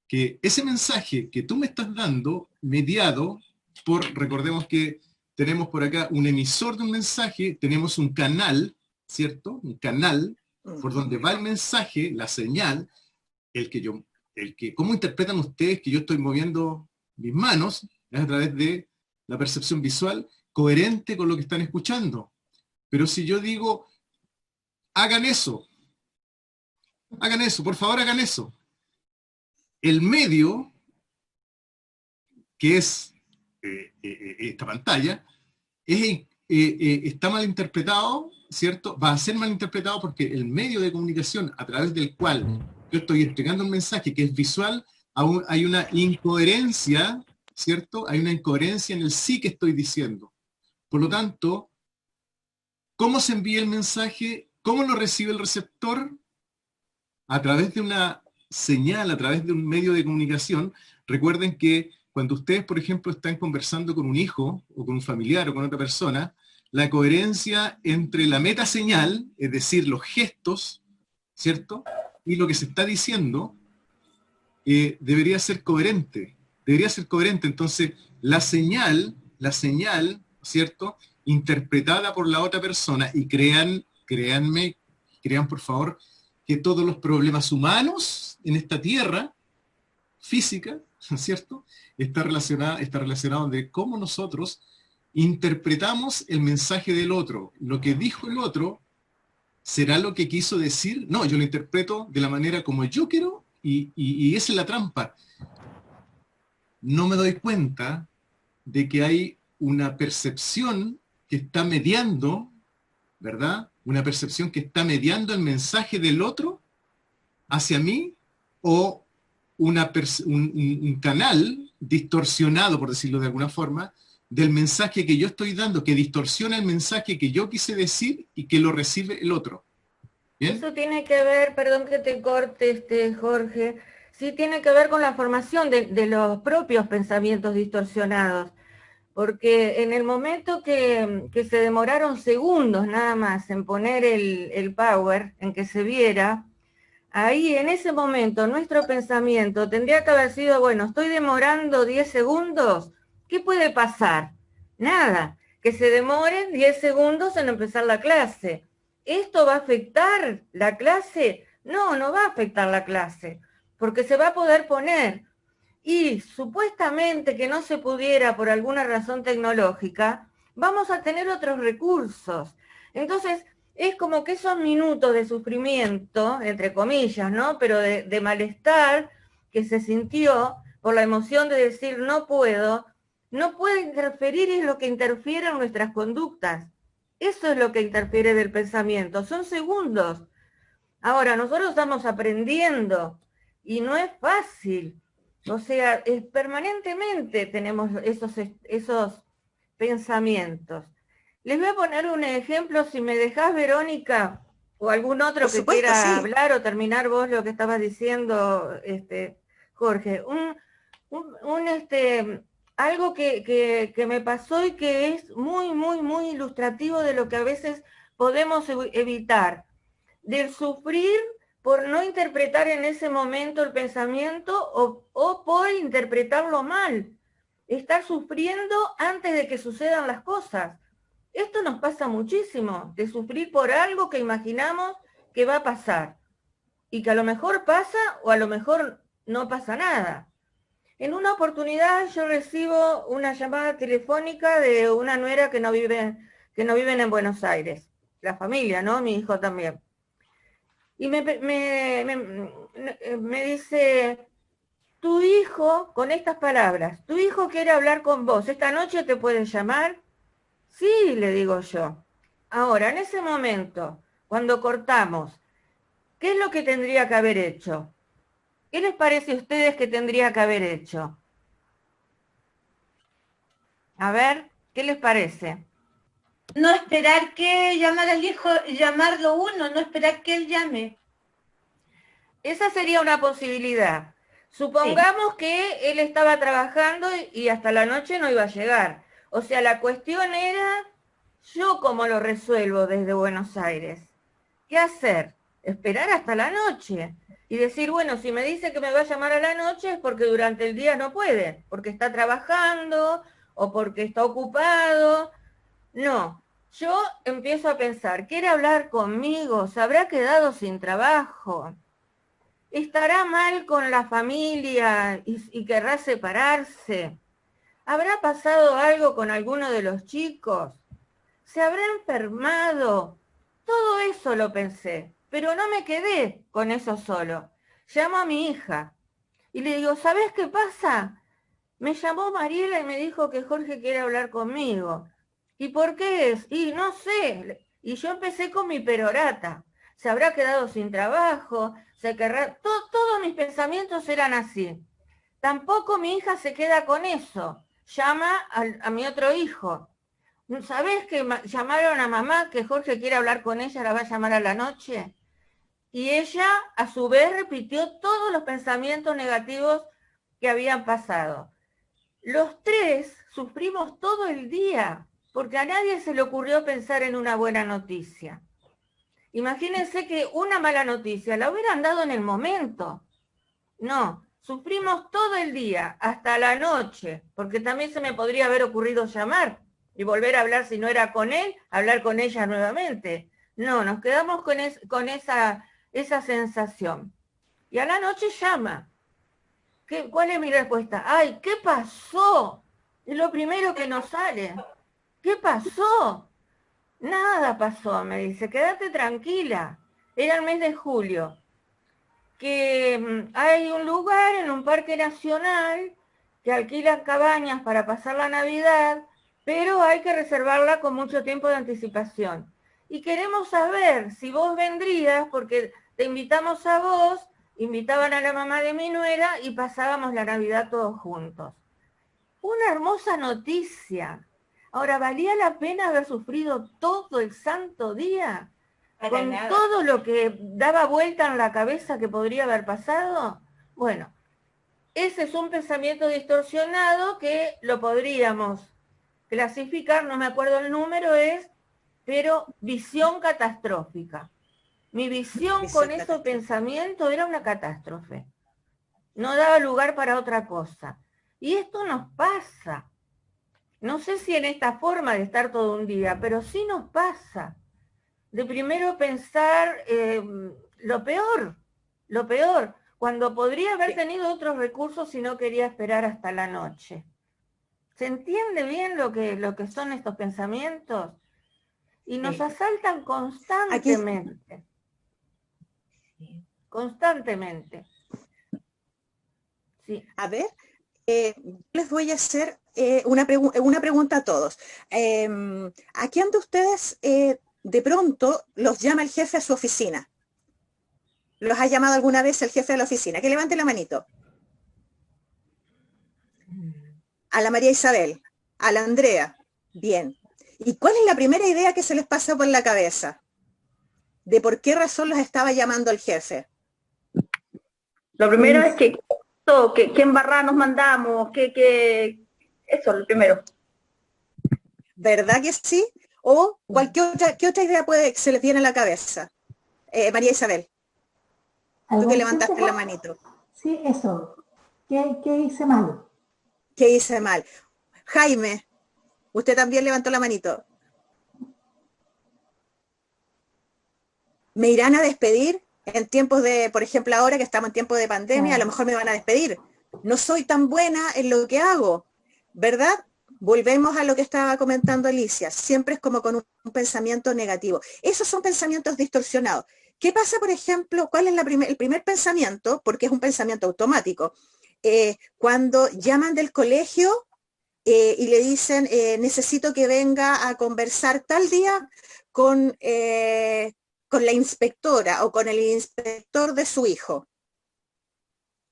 Speaker 4: que ese mensaje que tú me estás dando, mediado por, recordemos que tenemos por acá un emisor de un mensaje, tenemos un canal, ¿cierto? Un canal por donde va el mensaje, la señal, ¿cómo interpretan ustedes que yo estoy moviendo mis manos? Es a través de la percepción visual, coherente con lo que están escuchando. Pero si yo digo, hagan eso, por favor hagan eso, el medio, que es esta pantalla, está mal interpretado, ¿cierto? Va a ser mal interpretado porque el medio de comunicación a través del cual yo estoy entregando un mensaje que es visual, aún hay una incoherencia, ¿cierto? Hay una incoherencia en el sí que estoy diciendo. Por lo tanto, ¿cómo se envía el mensaje? ¿Cómo lo recibe el receptor? A través de una señal, a través de un medio de comunicación. Recuerden que cuando ustedes, por ejemplo, están conversando con un hijo, o con un familiar, o con otra persona, la coherencia entre la metaseñal, es decir, los gestos, ¿cierto? Y lo que se está diciendo, debería ser coherente. Debería ser coherente. Entonces, la señal, ¿cierto? Interpretada por la otra persona, y créanme, crean por favor, que todos los problemas humanos en esta tierra física, ¿cierto? Está relacionado de cómo nosotros interpretamos el mensaje del otro. Lo que dijo el otro será lo que quiso decir. No, yo lo interpreto de la manera como yo quiero, y esa es la trampa. No me doy cuenta de que hay una percepción que está mediando, ¿verdad? Una percepción que está mediando el mensaje del otro hacia mí, o un canal distorsionado, por decirlo de alguna forma, del mensaje que yo estoy dando, que distorsiona el mensaje que yo quise decir y que lo recibe el otro. ¿Bien?
Speaker 3: Eso tiene que ver, perdón que te corte, Jorge, sí tiene que ver con la formación de los propios pensamientos distorsionados, porque en el momento que se demoraron segundos nada más en poner el power, en que se viera, ahí en ese momento nuestro pensamiento tendría que haber sido, bueno, estoy demorando 10 segundos, ¿qué puede pasar? Nada, que se demoren 10 segundos en empezar la clase. ¿Esto va a afectar la clase? No, no va a afectar la clase, porque se va a poder poner. Y supuestamente que no se pudiera por alguna razón tecnológica, vamos a tener otros recursos. Entonces, es como que esos minutos de sufrimiento, entre comillas, ¿no? Pero de malestar que se sintió por la emoción de decir no puede interferir, y es lo que interfiere en nuestras conductas. Eso es lo que interfiere del pensamiento, son segundos. Ahora, nosotros estamos aprendiendo y no es fácil. O sea, permanentemente tenemos esos pensamientos. Les voy a poner un ejemplo, si me dejás, Verónica, o algún otro
Speaker 5: Por
Speaker 3: que
Speaker 5: supuesto,
Speaker 3: quiera
Speaker 5: sí.
Speaker 3: hablar o terminar vos lo que estabas diciendo, Jorge. Algo que me pasó y que es muy, muy, muy ilustrativo de lo que a veces podemos evitar, del sufrir por no interpretar en ese momento el pensamiento, o por interpretarlo mal, estar sufriendo antes de que sucedan las cosas. Esto nos pasa muchísimo, de sufrir por algo que imaginamos que va a pasar, y que a lo mejor pasa o a lo mejor no pasa nada. En una oportunidad yo recibo una llamada telefónica de una nuera que no viven en Buenos Aires, la familia, ¿no? Mi hijo también. Y me dice, tu hijo, con estas palabras, tu hijo quiere hablar con vos, ¿esta noche te puede llamar? Sí, le digo yo. Ahora, en ese momento, cuando cortamos, ¿qué es lo que tendría que haber hecho? ¿Qué les parece a ustedes que tendría que haber hecho? A ver, ¿qué les parece?
Speaker 6: No esperar que llamara al hijo, llamarlo uno, no esperar que él llame.
Speaker 3: Esa sería una posibilidad. Supongamos que él estaba trabajando y hasta la noche no iba a llegar. O sea, la cuestión era, ¿yo cómo lo resuelvo desde Buenos Aires? ¿Qué hacer? Esperar hasta la noche y decir, bueno, si me dice que me va a llamar a la noche es porque durante el día no puede, porque está trabajando o porque está ocupado. No, yo empiezo a pensar, ¿quiere hablar conmigo? ¿Se habrá quedado sin trabajo? ¿Estará mal con la familia y querrá separarse? ¿Habrá pasado algo con alguno de los chicos? ¿Se habrá enfermado? Todo eso lo pensé, pero no me quedé con eso solo. Llamo a mi hija y le digo, ¿sabés qué pasa? Me llamó Mariela y me dijo que Jorge quiere hablar conmigo. ¿Y por qué es? Y no sé. Y yo empecé con mi perorata. Se habrá quedado sin trabajo, se querrá... Todos mis pensamientos eran así. Tampoco mi hija se queda con eso. Llama a mi otro hijo. ¿Sabés que llamaron a mamá que Jorge quiere hablar con ella, la va a llamar a la noche? Y ella, a su vez, repitió todos los pensamientos negativos que habían pasado. los tres sufrimos todo el día, porque a nadie se le ocurrió pensar en una buena noticia. Imagínense que una mala noticia la hubieran dado en el momento. No, sufrimos todo el día, hasta la noche, porque también se me podría haber ocurrido llamar y volver a hablar, si no era con él, hablar con ella nuevamente. No, nos quedamos con esa sensación. Y a la noche llama. ¿Cuál es mi respuesta? ¡Ay, qué pasó! Es lo primero que nos sale. ¿Qué pasó? Nada pasó, me dice, quédate tranquila. Era el mes de julio. Que hay un lugar en un parque nacional que alquila cabañas para pasar la Navidad, pero hay que reservarla con mucho tiempo de anticipación. Y queremos saber si vos vendrías, porque te invitamos a vos, invitaban a la mamá de mi nuera y pasábamos la Navidad todos juntos. Una hermosa noticia. Ahora, ¿valía la pena haber sufrido todo el santo día? Con todo lo que daba vuelta en la cabeza que podría haber pasado. Bueno, ese es un pensamiento distorsionado que lo podríamos clasificar, no me acuerdo el número, pero visión catastrófica. Mi visión con ese pensamiento era una catástrofe. No daba lugar para otra cosa. Y esto nos pasa. No sé si en esta forma de estar todo un día, pero sí nos pasa. De primero pensar lo peor, cuando podría haber tenido otros recursos si no quería esperar hasta la noche. ¿Se entiende bien lo que son estos pensamientos? Y nos asaltan constantemente. Constantemente. Sí.
Speaker 5: A ver, les voy a hacer una pregunta a todos. ¿A quién de ustedes de pronto los llama el jefe a su oficina? ¿Los ha llamado alguna vez el jefe de la oficina? Que levante la manito. A la María Isabel, a la Andrea. Bien. ¿Y cuál es la primera idea que se les pasa por la cabeza? ¿De por qué razón los estaba llamando el jefe?
Speaker 7: Lo primero es que ¿qué embarrada nos mandamos? Eso es lo primero.
Speaker 5: ¿Verdad que sí? ¿O qué otra idea se les viene a la cabeza? María Isabel, tú que levantaste la manito.
Speaker 8: Sí, eso. ¿Qué hice mal?
Speaker 5: ¿Qué hice mal? Jaime, usted también levantó la manito. ¿Me irán a despedir en tiempos de, por ejemplo, ahora que estamos en tiempos de pandemia, a lo mejor me van a despedir? No soy tan buena en lo que hago, ¿verdad? Volvemos a lo que estaba comentando Alicia. Siempre es como con un pensamiento negativo. Esos son pensamientos distorsionados. ¿Qué pasa, por ejemplo? ¿Cuál es el primer pensamiento? Porque es un pensamiento automático. Cuando llaman del colegio y le dicen, necesito que venga a conversar tal día con la inspectora o con el inspector de su hijo.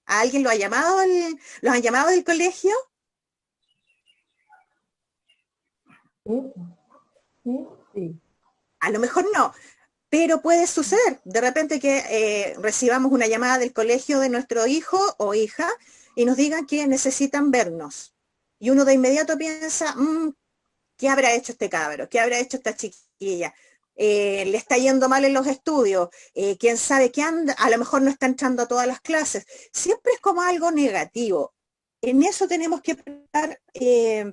Speaker 5: ¿A alguien lo ha llamado los han llamado del colegio?
Speaker 1: Sí.
Speaker 5: A lo mejor no, pero puede suceder. De repente que recibamos una llamada del colegio de nuestro hijo o hija y nos digan que necesitan vernos. Y uno de inmediato piensa, ¿qué habrá hecho este cabro? ¿Qué habrá hecho esta chiquilla? Le está yendo mal en los estudios, quién sabe qué anda, a lo mejor no está entrando a todas las clases. Siempre es como algo negativo. En eso tenemos que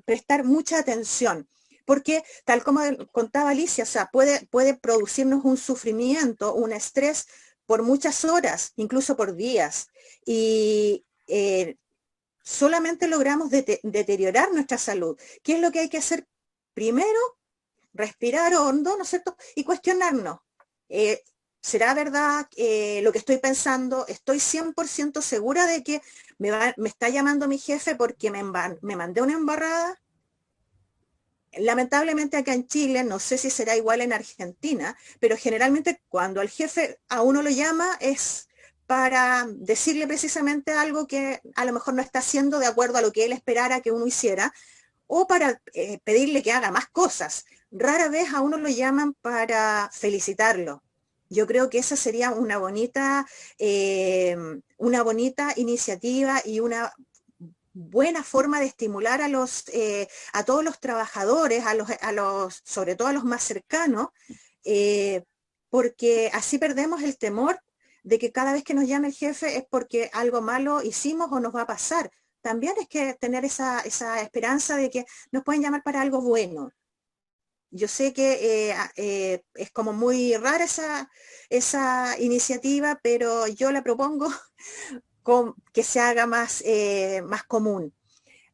Speaker 5: prestar mucha atención, porque tal como contaba Alicia, o sea, puede producirnos un sufrimiento, un estrés por muchas horas, incluso por días, y solamente logramos deteriorar nuestra salud. ¿Qué es lo que hay que hacer primero? Respirar hondo, ¿no es cierto? Y cuestionarnos. ¿Será verdad lo que estoy pensando? ¿Estoy 100% segura de que me está llamando mi jefe porque me mandé una embarrada? Lamentablemente acá en Chile, no sé si será igual en Argentina, pero generalmente cuando el jefe a uno lo llama es para decirle precisamente algo que a lo mejor no está haciendo de acuerdo a lo que él esperara que uno hiciera, o para pedirle que haga más cosas. Rara vez a uno lo llaman para felicitarlo. Yo creo que esa sería una bonita iniciativa y una buena forma de estimular a todos los trabajadores, sobre todo a los más cercanos, porque así perdemos el temor de que cada vez que nos llame el jefe es porque algo malo hicimos o nos va a pasar. También es que tener esa esperanza de que nos pueden llamar para algo bueno. Yo sé que es como muy rara esa iniciativa, pero yo la propongo que se haga más común.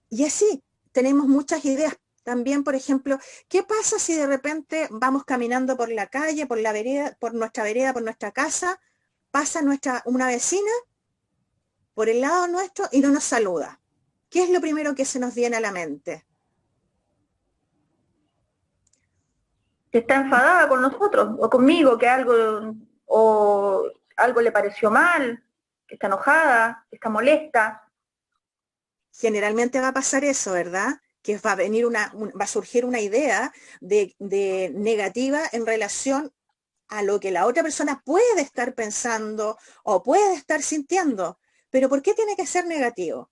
Speaker 5: Y así, tenemos muchas ideas. También, por ejemplo, ¿qué pasa si de repente vamos caminando por la calle, por nuestra vereda, por nuestra casa, pasa una vecina por el lado nuestro y no nos saluda? ¿Qué es lo primero que se nos viene a la mente?
Speaker 7: Que está enfadada con nosotros, o conmigo, que algo le pareció mal, que está enojada, que está molesta.
Speaker 5: Generalmente va a pasar eso, ¿verdad? Que va a surgir una idea de negativa en relación a lo que la otra persona puede estar pensando o puede estar sintiendo. Pero ¿por qué tiene que ser negativo?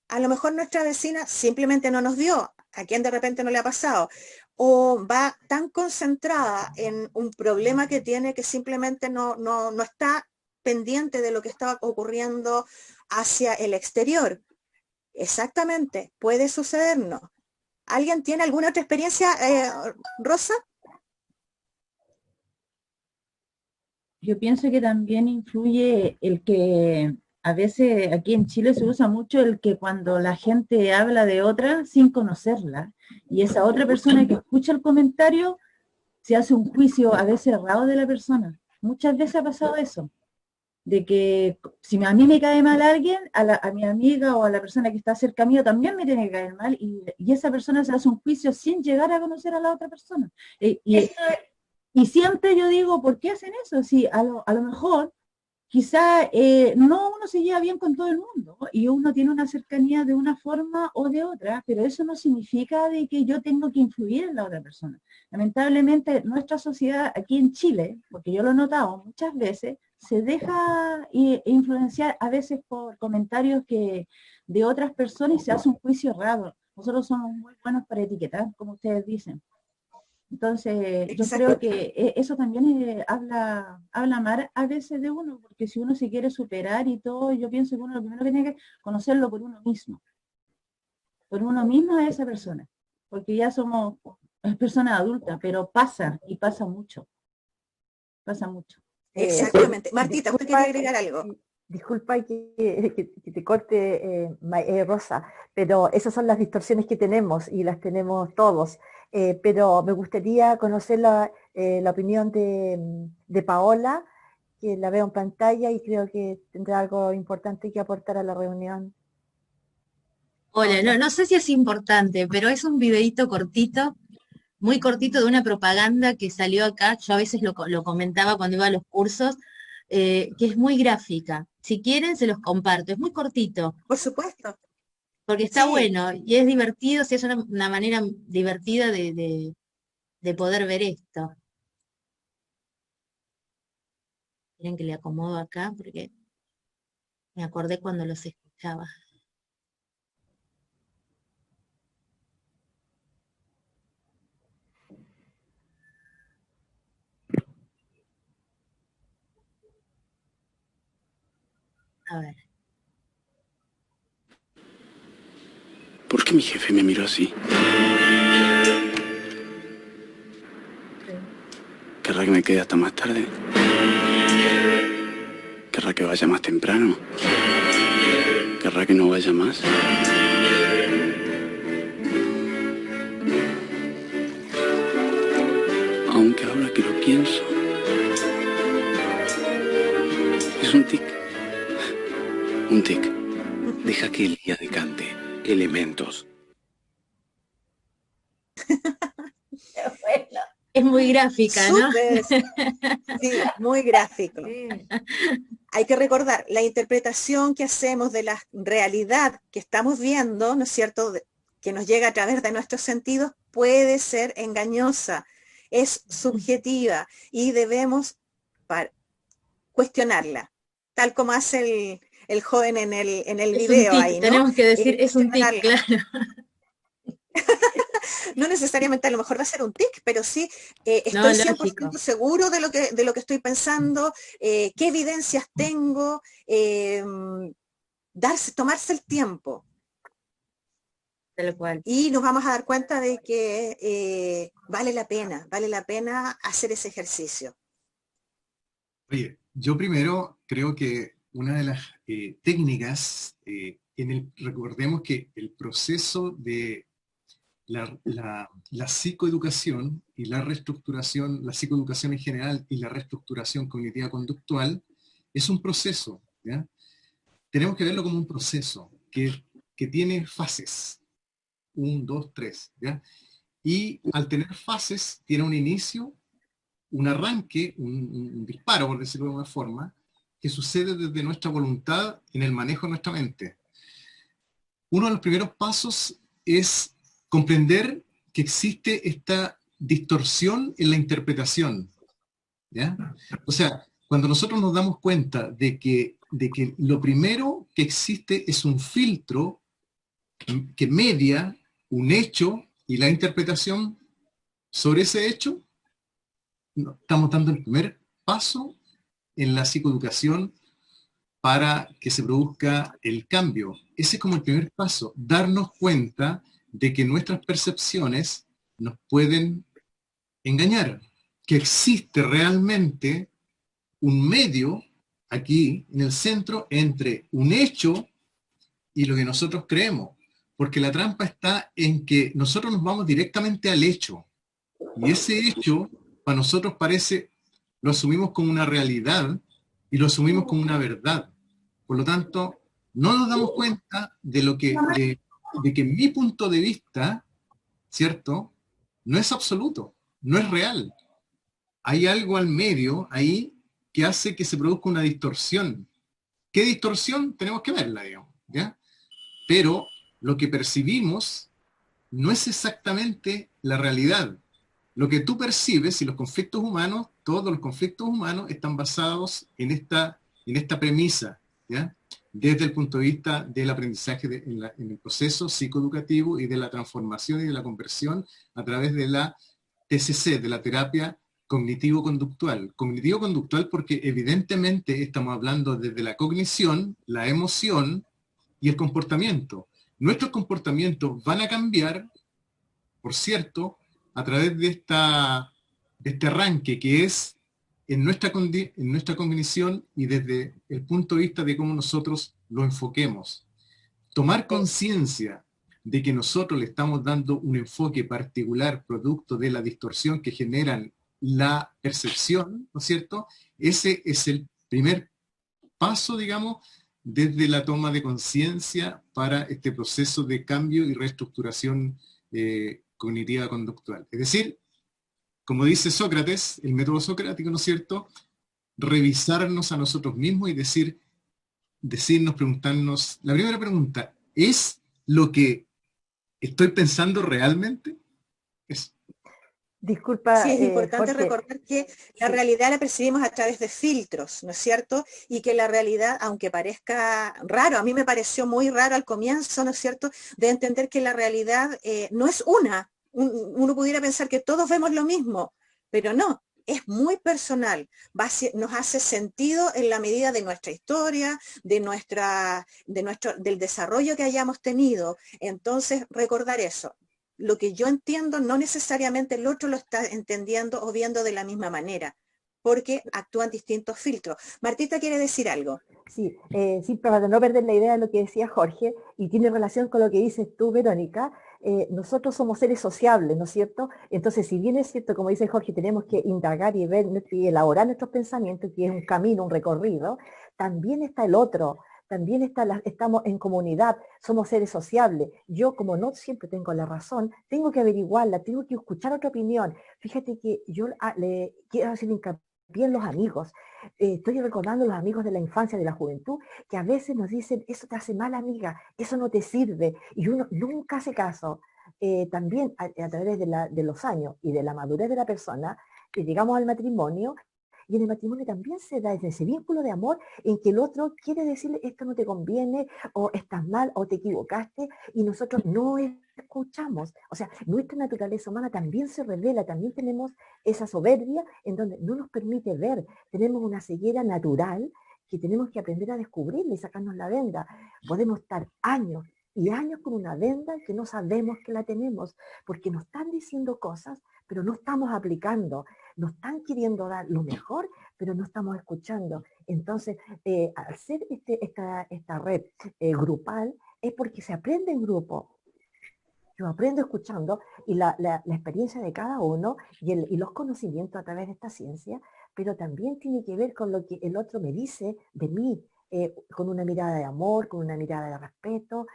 Speaker 5: A lo mejor nuestra vecina simplemente no nos vio, a quien de repente no le ha pasado, o va tan concentrada en un problema que tiene que simplemente no está pendiente de lo que está ocurriendo hacia el exterior. Exactamente, puede sucedernos. ¿Alguien tiene alguna otra experiencia, Rosa?
Speaker 9: Yo pienso que también influye el que a veces aquí en Chile se usa mucho el que cuando la gente habla de otra sin conocerla, y esa otra persona que escucha el comentario se hace un juicio a veces errado de la persona. Muchas veces ha pasado eso, de que si a mí me cae mal alguien, a mi amiga o a la persona que está cerca mío también me tiene que caer mal, y esa persona se hace un juicio sin llegar a conocer a la otra persona. Y siempre yo digo, ¿por qué hacen eso? Si a lo mejor quizá uno se lleva bien con todo el mundo y uno tiene una cercanía de una forma o de otra, pero eso no significa de que yo tengo que influir en la otra persona. Lamentablemente nuestra sociedad aquí en Chile, porque yo lo he notado muchas veces, se deja influenciar a veces por comentarios de otras personas y se hace un juicio errado. Nosotros somos muy buenos para etiquetar, como ustedes dicen. Entonces, yo creo que eso también habla mal a veces de uno, porque si uno se quiere superar y todo, yo pienso que uno lo primero que tiene que conocerlo por uno mismo a esa persona, porque ya somos personas adultas, pero pasa mucho.
Speaker 5: Exactamente. Martita, ¿usted quiere agregar algo?
Speaker 1: Disculpa que te corte, Rosa, pero esas son las distorsiones que tenemos y las tenemos todos. Pero me gustaría conocer la opinión de Paola, que la veo en pantalla y creo que tendrá algo importante que aportar a la reunión.
Speaker 10: Hola, no sé si es importante, pero es un videíto cortito, muy cortito, de una propaganda que salió acá. Yo a veces lo comentaba cuando iba a los cursos, que es muy gráfica. Si quieren, se los comparto. Es muy cortito.
Speaker 5: Por supuesto.
Speaker 10: Porque está bueno y es divertido, si es una manera divertida de poder ver esto. Miren que le acomodo acá porque me acordé cuando los escuchaba. A ver.
Speaker 11: ¿Por qué mi jefe me miró así? ¿Querrá que me quede hasta más tarde? ¿Querrá que vaya más temprano? ¿Querrá que no vaya más? Aunque ahora que lo pienso, es un tic. Un tic. Deja que el día decante. Elementos.
Speaker 10: Bueno, es muy gráfica, ¿no?
Speaker 5: Sí, muy gráfico. Hay que recordar, la interpretación que hacemos de la realidad que estamos viendo, ¿no es cierto?, que nos llega a través de nuestros sentidos, puede ser engañosa, es subjetiva y debemos cuestionarla, tal como hace el joven en el
Speaker 10: Es un
Speaker 5: video
Speaker 10: tic,
Speaker 5: ahí, ¿no?
Speaker 10: tenemos que decir, es un tic,
Speaker 5: Semanal.
Speaker 10: claro.
Speaker 5: No necesariamente a lo mejor va a ser un tic, pero sí
Speaker 10: No,
Speaker 5: estoy 100%
Speaker 10: lógico.
Speaker 5: seguro de lo que estoy pensando, qué evidencias tengo, tomarse el tiempo.
Speaker 10: Tal cual.
Speaker 5: Y nos vamos a dar cuenta de que vale la pena hacer ese ejercicio.
Speaker 4: Oye, yo primero creo que una de las técnicas, recordemos que el proceso de la psicoeducación y la reestructuración, la psicoeducación en general y la reestructuración cognitiva conductual es un proceso, ¿ya? Tenemos que verlo como un proceso que tiene fases, 1, 2, 3, ¿ya? Y al tener fases, tiene un inicio, un arranque, un disparo, por decirlo de alguna forma, que sucede desde nuestra voluntad en el manejo de nuestra mente. Uno de los primeros pasos es comprender que existe esta distorsión en la interpretación, ¿ya? O sea, cuando nosotros nos damos cuenta de que lo primero que existe es un filtro que media un hecho y la interpretación sobre ese hecho, estamos dando el primer paso en la psicoeducación para que se produzca el cambio. Ese es como el primer paso, darnos cuenta de que nuestras percepciones nos pueden engañar, que existe realmente un medio aquí en el centro entre un hecho y lo que nosotros creemos, porque la trampa está en que nosotros nos vamos directamente al hecho, y ese hecho para nosotros parece, lo asumimos como una realidad y lo asumimos como una verdad. Por lo tanto, no nos damos cuenta de que mi punto de vista, ¿cierto?, no es absoluto, no es real. Hay algo al medio ahí que hace que se produzca una distorsión. ¿Qué distorsión? Tenemos que verla, digamos, ¿ya? Pero lo que percibimos no es exactamente la realidad. Lo que tú percibes y los conflictos humanos, todos los conflictos humanos están basados en esta premisa, ¿ya? Desde el punto de vista del aprendizaje en el proceso psicoeducativo y de la transformación y de la conversión a través de la TCC, de la terapia cognitivo-conductual. Cognitivo-conductual porque evidentemente estamos hablando desde la cognición, la emoción y el comportamiento. Nuestros comportamientos van a cambiar, por cierto, a través de este arranque que es en nuestra cognición y desde el punto de vista de cómo nosotros lo enfoquemos. Tomar conciencia de que nosotros le estamos dando un enfoque particular producto de la distorsión que generan la percepción, ¿no es cierto? Ese es el primer paso, digamos, desde la toma de conciencia para este proceso de cambio y reestructuración cognitiva conductual. Es decir, como dice Sócrates, el método socrático, ¿no es cierto?, revisarnos a nosotros mismos y decirnos, preguntarnos, la primera pregunta, ¿es lo que estoy pensando realmente?
Speaker 1: Disculpa,
Speaker 5: Sí, es importante
Speaker 1: Jorge.
Speaker 5: recordar que la realidad la percibimos a través de filtros, ¿no es cierto? Y que la realidad, aunque parezca raro, a mí me pareció muy raro al comienzo, ¿no es cierto?, de entender que la realidad no es una. Uno pudiera pensar que todos vemos lo mismo, pero no, es muy personal, nos hace sentido en la medida de nuestra historia, del desarrollo que hayamos tenido. Entonces, recordar eso. Lo que yo entiendo, no necesariamente el otro lo está entendiendo o viendo de la misma manera, porque actúan distintos filtros. Martita quiere decir algo.
Speaker 1: Sí, sí, para no perder la idea de lo que decía Jorge, y tiene relación con lo que dices tú, Verónica, nosotros somos seres sociables, ¿no es cierto? Entonces, si bien es cierto, como dice Jorge, tenemos que indagar y ver y elaborar nuestros pensamientos, que es un camino, un recorrido, también está el otro. También estamos en comunidad, somos seres sociables. Yo, como no siempre tengo la razón, tengo que averiguarla, tengo que escuchar otra opinión. Fíjate que yo le quiero hacer hincapié en los amigos. Estoy recordando los amigos de la infancia, de la juventud, que a veces nos dicen, eso te hace mal, amiga, eso no te sirve, y uno nunca hace caso. También a través de los años y de la madurez de la persona, que llegamos al matrimonio, Y en el matrimonio también se da ese vínculo de amor en que el otro quiere decirle esto no te conviene, o estás mal, o te equivocaste, y nosotros no escuchamos. O sea, nuestra naturaleza humana también se revela, también tenemos esa soberbia en donde no nos permite ver, tenemos una ceguera natural que tenemos que aprender a descubrirla y sacarnos la venda. Podemos estar años y años con una venda que no sabemos que la tenemos, porque nos están diciendo cosas, pero no estamos aplicando, nos están queriendo dar lo mejor, pero no estamos escuchando. Entonces, al ser esta red grupal, es porque se aprende en grupo. Yo aprendo escuchando y la experiencia de cada uno y los conocimientos a través de esta ciencia, pero también tiene que ver con lo que el otro me dice de mí, con una mirada de amor, con una mirada de respeto,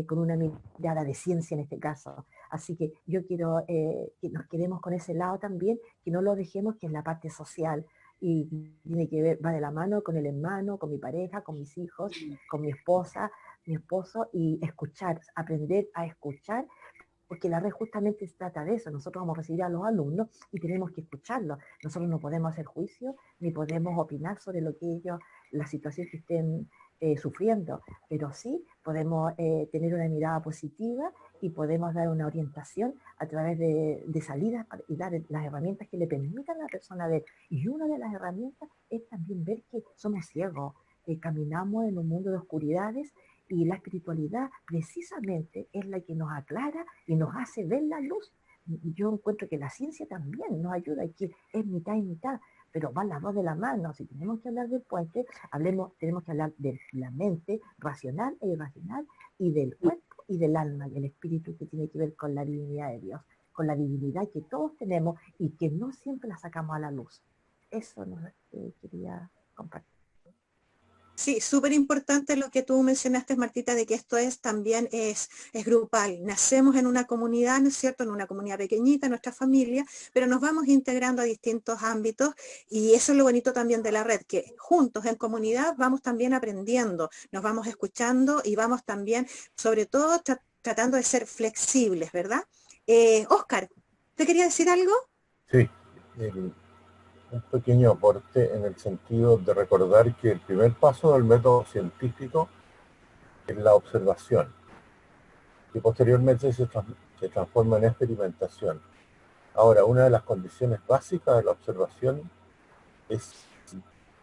Speaker 1: con una mirada de ciencia en este caso. Así que yo quiero que nos quedemos con ese lado también, que no lo dejemos, que es la parte social. Y tiene que ver, va de la mano con el hermano, con mi pareja, con mis hijos, con mi esposa, mi esposo, y escuchar, aprender a escuchar, porque la red justamente se trata de eso. Nosotros vamos a recibir a los alumnos y tenemos que escucharlos. Nosotros no podemos hacer juicio, ni podemos opinar sobre lo que ellos, la situación que estén sufriendo, pero sí podemos tener una mirada positiva y podemos dar una orientación a través de salidas y dar las herramientas que le permitan a la persona ver. Y una de las herramientas es también ver que somos ciegos, caminamos en un mundo de oscuridades, y la espiritualidad precisamente es la que nos aclara y nos hace ver la luz. Yo encuentro que la ciencia también nos ayuda, y que es mitad y mitad, pero van las dos de la mano. Si tenemos que hablar del puente, tenemos que hablar de la mente racional e irracional, y del cuerpo y del alma, y el espíritu, que tiene que ver con la divinidad de Dios, con la divinidad que todos tenemos y que no siempre la sacamos a la luz. Eso nos quería compartir.
Speaker 5: Sí, súper importante lo que tú mencionaste, Martita, de que esto también es grupal. Nacemos en una comunidad, ¿no es cierto?, en una comunidad pequeñita, nuestra familia, pero nos vamos integrando a distintos ámbitos, y eso es lo bonito también de la red, que juntos en comunidad vamos también aprendiendo, nos vamos escuchando y vamos también, sobre todo, tratando de ser flexibles, ¿verdad? Óscar, ¿te quería decir algo?
Speaker 12: Sí, un pequeño aporte en el sentido de recordar que el primer paso del método científico es la observación, que posteriormente se transforma en experimentación. Ahora, una de las condiciones básicas de la observación es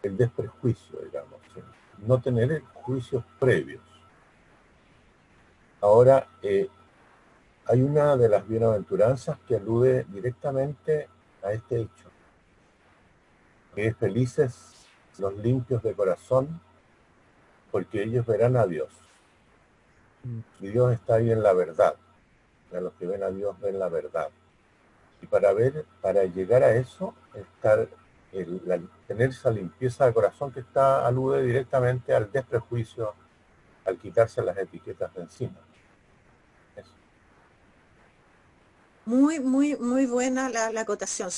Speaker 12: el desprejuicio, digamos, ¿sí? No tener juicios previos. Ahora, hay una de las bienaventuranzas que alude directamente a este hecho, que es felices los limpios de corazón, porque ellos verán a Dios. Y Dios está ahí en la verdad. A los que ven a Dios ven la verdad. Y para llegar a eso, tener esa limpieza de corazón que alude directamente al desprejuicio, al quitarse las etiquetas de encima. Eso.
Speaker 5: Muy, muy, muy buena la acotación.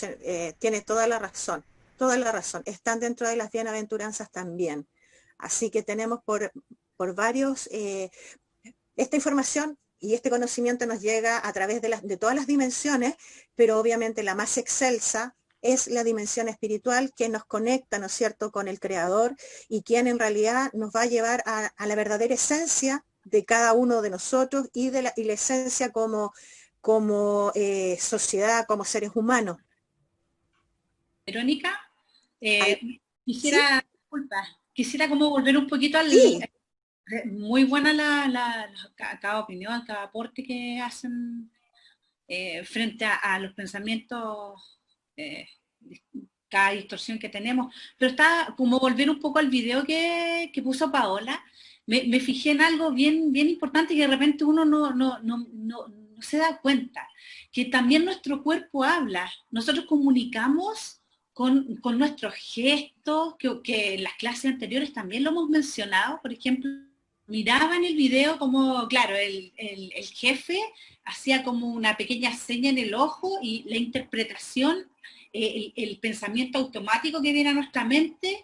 Speaker 5: Tiene toda la razón. Toda la razón, están dentro de las bienaventuranzas también. Así que tenemos por varios, esta información y este conocimiento nos llega a través de todas las dimensiones, pero obviamente la más excelsa es la dimensión espiritual, que nos conecta, ¿no es cierto?, con el Creador, y quien en realidad nos va a llevar a la verdadera esencia de cada uno de nosotros y la esencia como sociedad, como seres humanos.
Speaker 2: Verónica, quisiera como volver un poquito al...
Speaker 5: Sí.
Speaker 2: Muy buena cada opinión, cada aporte que hacen frente a los pensamientos, cada distorsión que tenemos, pero está como volver un poco al video que puso Paola. Me fijé en algo bien importante, que de repente uno no se da cuenta, que también nuestro cuerpo habla. Nosotros comunicamos con nuestros gestos, que en las clases anteriores también lo hemos mencionado. Por ejemplo, miraba en el video como, claro, el jefe hacía como una pequeña seña en el ojo, y la interpretación, el pensamiento automático que viene a nuestra mente,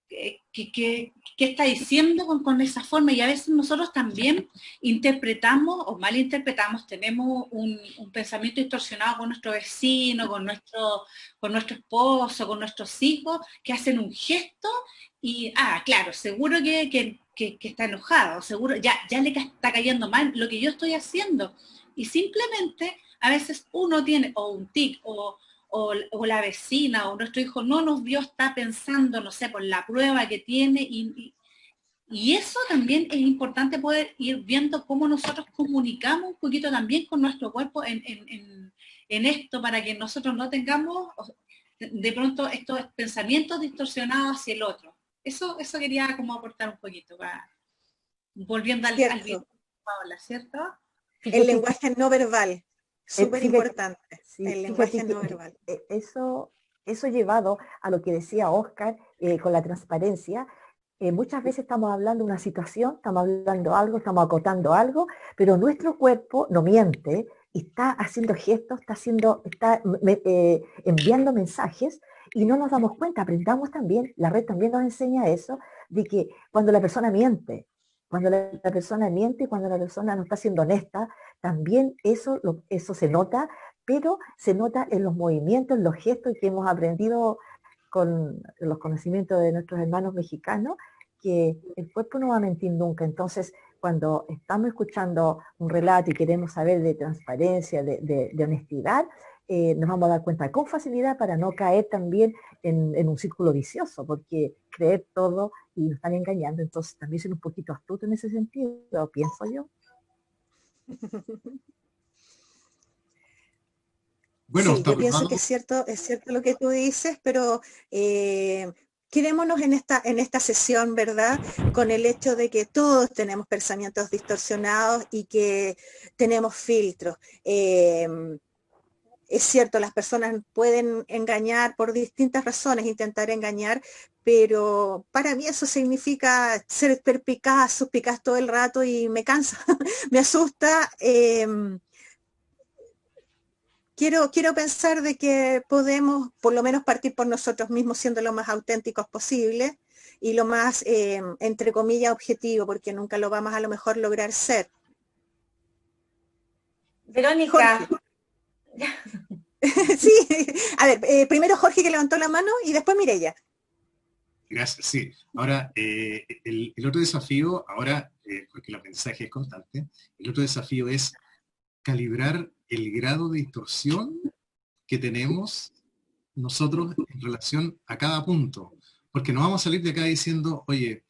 Speaker 2: qué está diciendo con esa forma, y a veces nosotros también interpretamos o malinterpretamos, tenemos un pensamiento distorsionado con nuestro vecino, con nuestro esposo, con nuestros hijos, que hacen un gesto y, claro, seguro que está enojado, seguro ya le está cayendo mal lo que yo estoy haciendo, y simplemente a veces uno tiene o un tic o la vecina o nuestro hijo no nos vio, está pensando, no sé, por la prueba que tiene, y eso también es importante poder ir viendo cómo nosotros comunicamos un poquito también con nuestro cuerpo en esto, para que nosotros no tengamos de pronto estos pensamientos distorsionados hacia el otro. Eso quería como aportar un poquito, volviendo al video, Paola, ¿cierto?
Speaker 5: El lenguaje no verbal, súper importante,
Speaker 1: sí,
Speaker 5: el lenguaje no verbal.
Speaker 1: Eso llevado a lo que decía Oscar con la transparencia. Muchas veces estamos hablando de una situación, estamos hablando algo, estamos acotando algo, pero nuestro cuerpo no miente y está haciendo gestos, está enviando mensajes y no nos damos cuenta. Aprendamos también, la red también nos enseña eso, de que cuando la persona miente, cuando la persona miente, cuando la persona no está siendo honesta, también eso se nota, pero se nota en los movimientos, en los gestos que hemos aprendido con los conocimientos de nuestros hermanos mexicanos, que el cuerpo no va a mentir nunca. Entonces, cuando estamos escuchando un relato y queremos saber de transparencia, de honestidad, nos vamos a dar cuenta con facilidad para no caer también en un círculo vicioso, porque creer todo y nos están engañando. Entonces, también ser un poquito astuto en ese sentido, pienso yo.
Speaker 5: Bueno, sí, yo pienso que es cierto lo que tú dices, pero quedémonos en esta sesión, ¿verdad? Con el hecho de que todos tenemos pensamientos distorsionados y que tenemos filtros. Es cierto, las personas pueden engañar por distintas razones, intentar engañar, pero para mí eso significa ser perspicaz, suspicaz todo el rato y me cansa, me asusta. Quiero pensar de que podemos por lo menos partir por nosotros mismos siendo lo más auténticos posible y lo más, entre comillas, objetivo, porque nunca lo vamos a lo mejor lograr ser.
Speaker 6: Verónica.
Speaker 5: Sí, a ver, primero Jorge, que levantó la mano, y después Mireya.
Speaker 4: Gracias, sí. Ahora, el otro desafío, porque el aprendizaje es constante, el otro desafío es calibrar el grado de distorsión que tenemos nosotros en relación a cada punto. Porque no vamos a salir de acá diciendo, oye,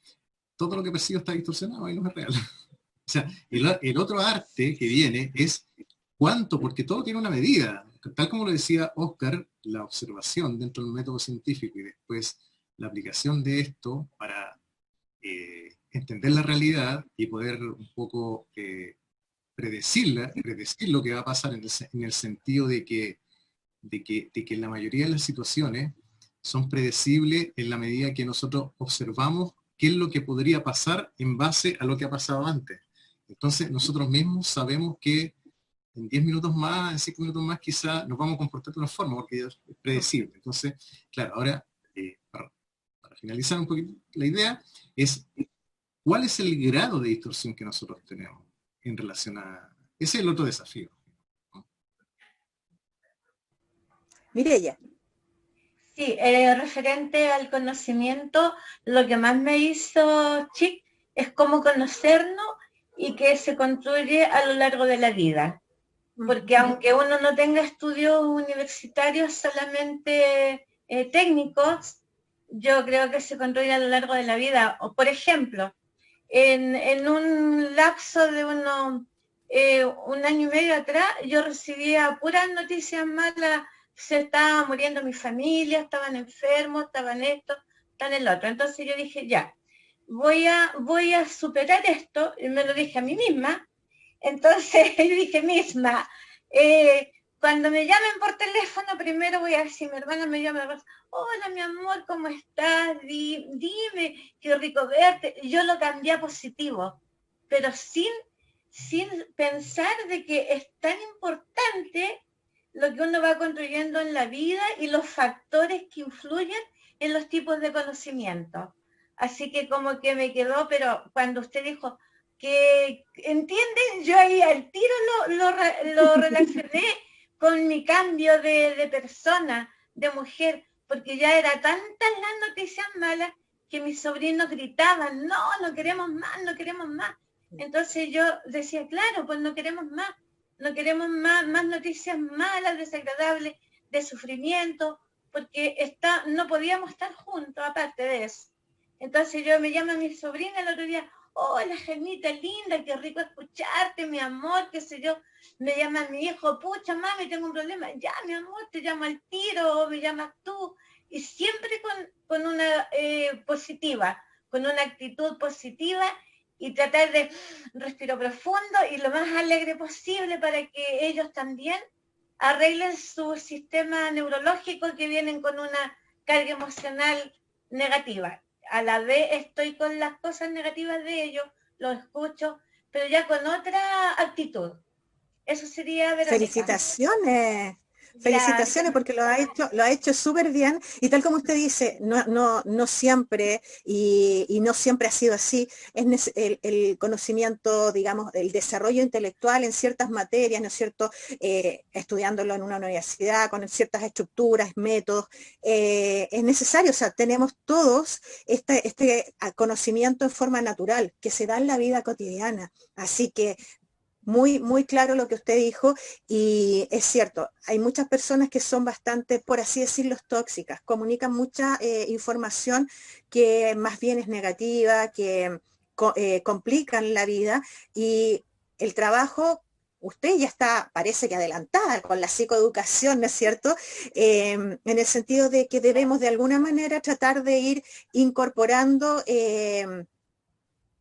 Speaker 4: todo lo que percibo está distorsionado y no es real. O sea, el otro arte que viene es cuánto, porque todo tiene una medida. Tal como lo decía Oscar, la observación dentro del método científico y después la aplicación de esto para entender la realidad y poder un poco predecir lo que va a pasar en el sentido de que en la mayoría de las situaciones son predecibles en la medida que nosotros observamos qué es lo que podría pasar en base a lo que ha pasado antes. Entonces nosotros mismos sabemos que en 10 minutos más, en 5 minutos más quizá nos vamos a comportar de una forma, porque ya es predecible. Entonces, claro, ahora, para finalizar un poquito la idea, es ¿cuál es el grado de distorsión que nosotros tenemos en relación a... Ese es el otro desafío.
Speaker 5: Mireya.
Speaker 6: Sí, referente al conocimiento, lo que más me hizo chic es cómo conocernos y que se construye a lo largo de la vida. Porque aunque uno no tenga estudios universitarios solamente técnicos, yo creo que se construye a lo largo de la vida. O, por ejemplo, en un lapso de un año y medio atrás, yo recibía puras noticias malas. Se estaba muriendo mi familia, estaban enfermos, estaban esto, estaban el otro. Entonces yo dije, ya, voy a superar esto, y me lo dije a mí misma. Entonces yo dije misma, cuando me llamen por teléfono, primero voy a ver si mi hermana me llama, hola mi amor, ¿cómo estás? Dime, qué rico verte. Yo lo cambié a positivo, pero sin pensar de que es tan importante lo que uno va construyendo en la vida y los factores que influyen en los tipos de conocimiento. así que como que me quedó, pero cuando usted dijo que, ¿entienden? Yo ahí al tiro lo relacioné con mi cambio de persona, de mujer, porque ya era tantas las noticias malas que mis sobrinos gritaban, no, no queremos más, no queremos más. Entonces yo decía, claro, pues no queremos más noticias malas, desagradables, de sufrimiento, porque no podíamos estar juntos aparte de eso. Entonces me llama mi sobrina el otro día, hola Gemita linda, qué rico escucharte, mi amor, qué sé yo. Me llama mi hijo, pucha mami, tengo un problema, ya mi amor, te llamo al tiro, o me llamas tú. Y siempre con una positiva, con una actitud positiva, y tratar de respirar profundo y lo más alegre posible para que ellos también arreglen su sistema neurológico, que vienen con una carga emocional negativa. A la vez estoy con las cosas negativas de ellos, los escucho, pero ya con otra actitud. Eso sería, Verónica.
Speaker 5: Felicitaciones. Felicitaciones, porque lo ha hecho súper bien, y tal como usted dice, no siempre, y no siempre ha sido así, es el conocimiento, digamos, el desarrollo intelectual en ciertas materias, ¿no es cierto?, estudiándolo en una universidad, con ciertas estructuras, métodos, es necesario, o sea, tenemos todos este conocimiento en forma natural, que se da en la vida cotidiana, así que muy, muy claro lo que usted dijo, y es cierto, hay muchas personas que son bastante, por así decirlo, tóxicas, comunican mucha información que más bien es negativa, que complican la vida, y el trabajo, usted ya está, parece que adelantada con la psicoeducación, ¿no es cierto?, en el sentido de que debemos de alguna manera tratar de ir incorporando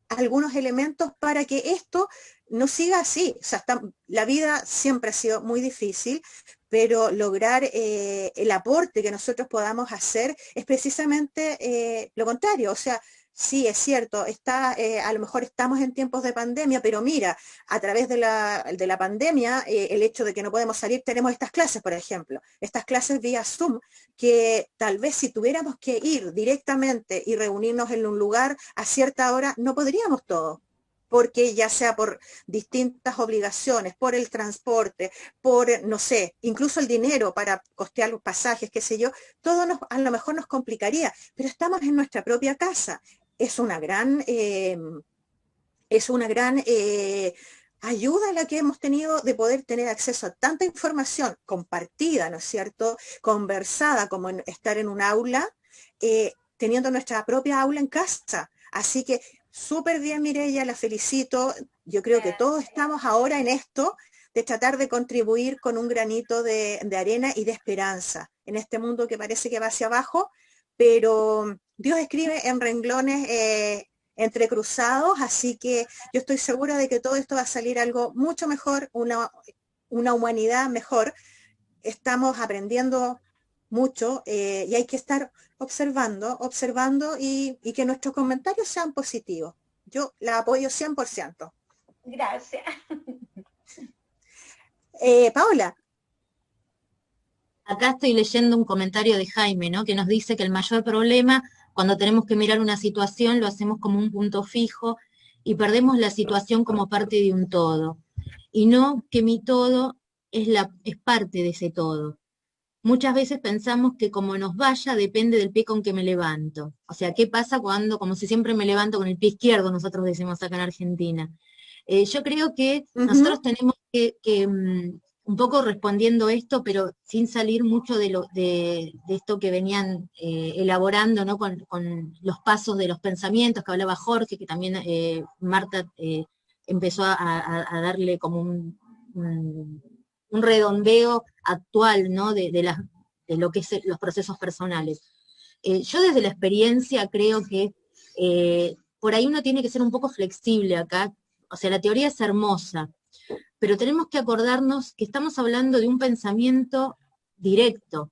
Speaker 5: algunos elementos para que esto no siga así. O sea, la vida siempre ha sido muy difícil, pero lograr el aporte que nosotros podamos hacer es precisamente lo contrario. O sea, sí, es cierto, a lo mejor estamos en tiempos de pandemia, pero mira, a través de la pandemia, el hecho de que no podemos salir, tenemos estas clases, por ejemplo, estas clases vía Zoom, que tal vez si tuviéramos que ir directamente y reunirnos en un lugar a cierta hora, no podríamos todos, porque ya sea por distintas obligaciones, por el transporte, por, no sé, incluso el dinero para costear los pasajes, qué sé yo, todo a lo mejor nos complicaría, pero estamos en nuestra propia casa. Es una gran ayuda la que hemos tenido de poder tener acceso a tanta información compartida, ¿no es cierto?, conversada, como estar en un aula, teniendo nuestra propia aula en casa. Así que súper bien, Mireya, la felicito. Yo creo que todos estamos ahora en esto de tratar de contribuir con un granito de arena y de esperanza en este mundo que parece que va hacia abajo, pero Dios escribe en renglones entrecruzados, así que yo estoy segura de que todo esto va a salir algo mucho mejor, una humanidad mejor. Estamos aprendiendo mucho y hay que estar observando y que nuestros comentarios sean positivos. Yo la apoyo 100%.
Speaker 6: Gracias.
Speaker 5: Paola.
Speaker 10: Acá estoy leyendo un comentario de Jaime, ¿no?, que nos dice que el mayor problema cuando tenemos que mirar una situación lo hacemos como un punto fijo y perdemos la situación como parte de un todo. Y no que mi todo es parte de ese todo. Muchas veces pensamos que como nos vaya depende del pie con que me levanto. O sea, ¿qué pasa cuando, como si siempre me levanto con el pie izquierdo, nosotros decimos acá en Argentina? Yo creo que nosotros tenemos que un poco respondiendo esto, pero sin salir mucho de esto que venían elaborando, ¿no?, con los pasos de los pensamientos que hablaba Jorge, que también Marta empezó a darle como un redondeo actual, ¿no?, de lo que es los procesos personales. Yo desde la experiencia creo que por ahí uno tiene que ser un poco flexible acá. O sea, la teoría es hermosa, pero tenemos que acordarnos que estamos hablando de un pensamiento directo,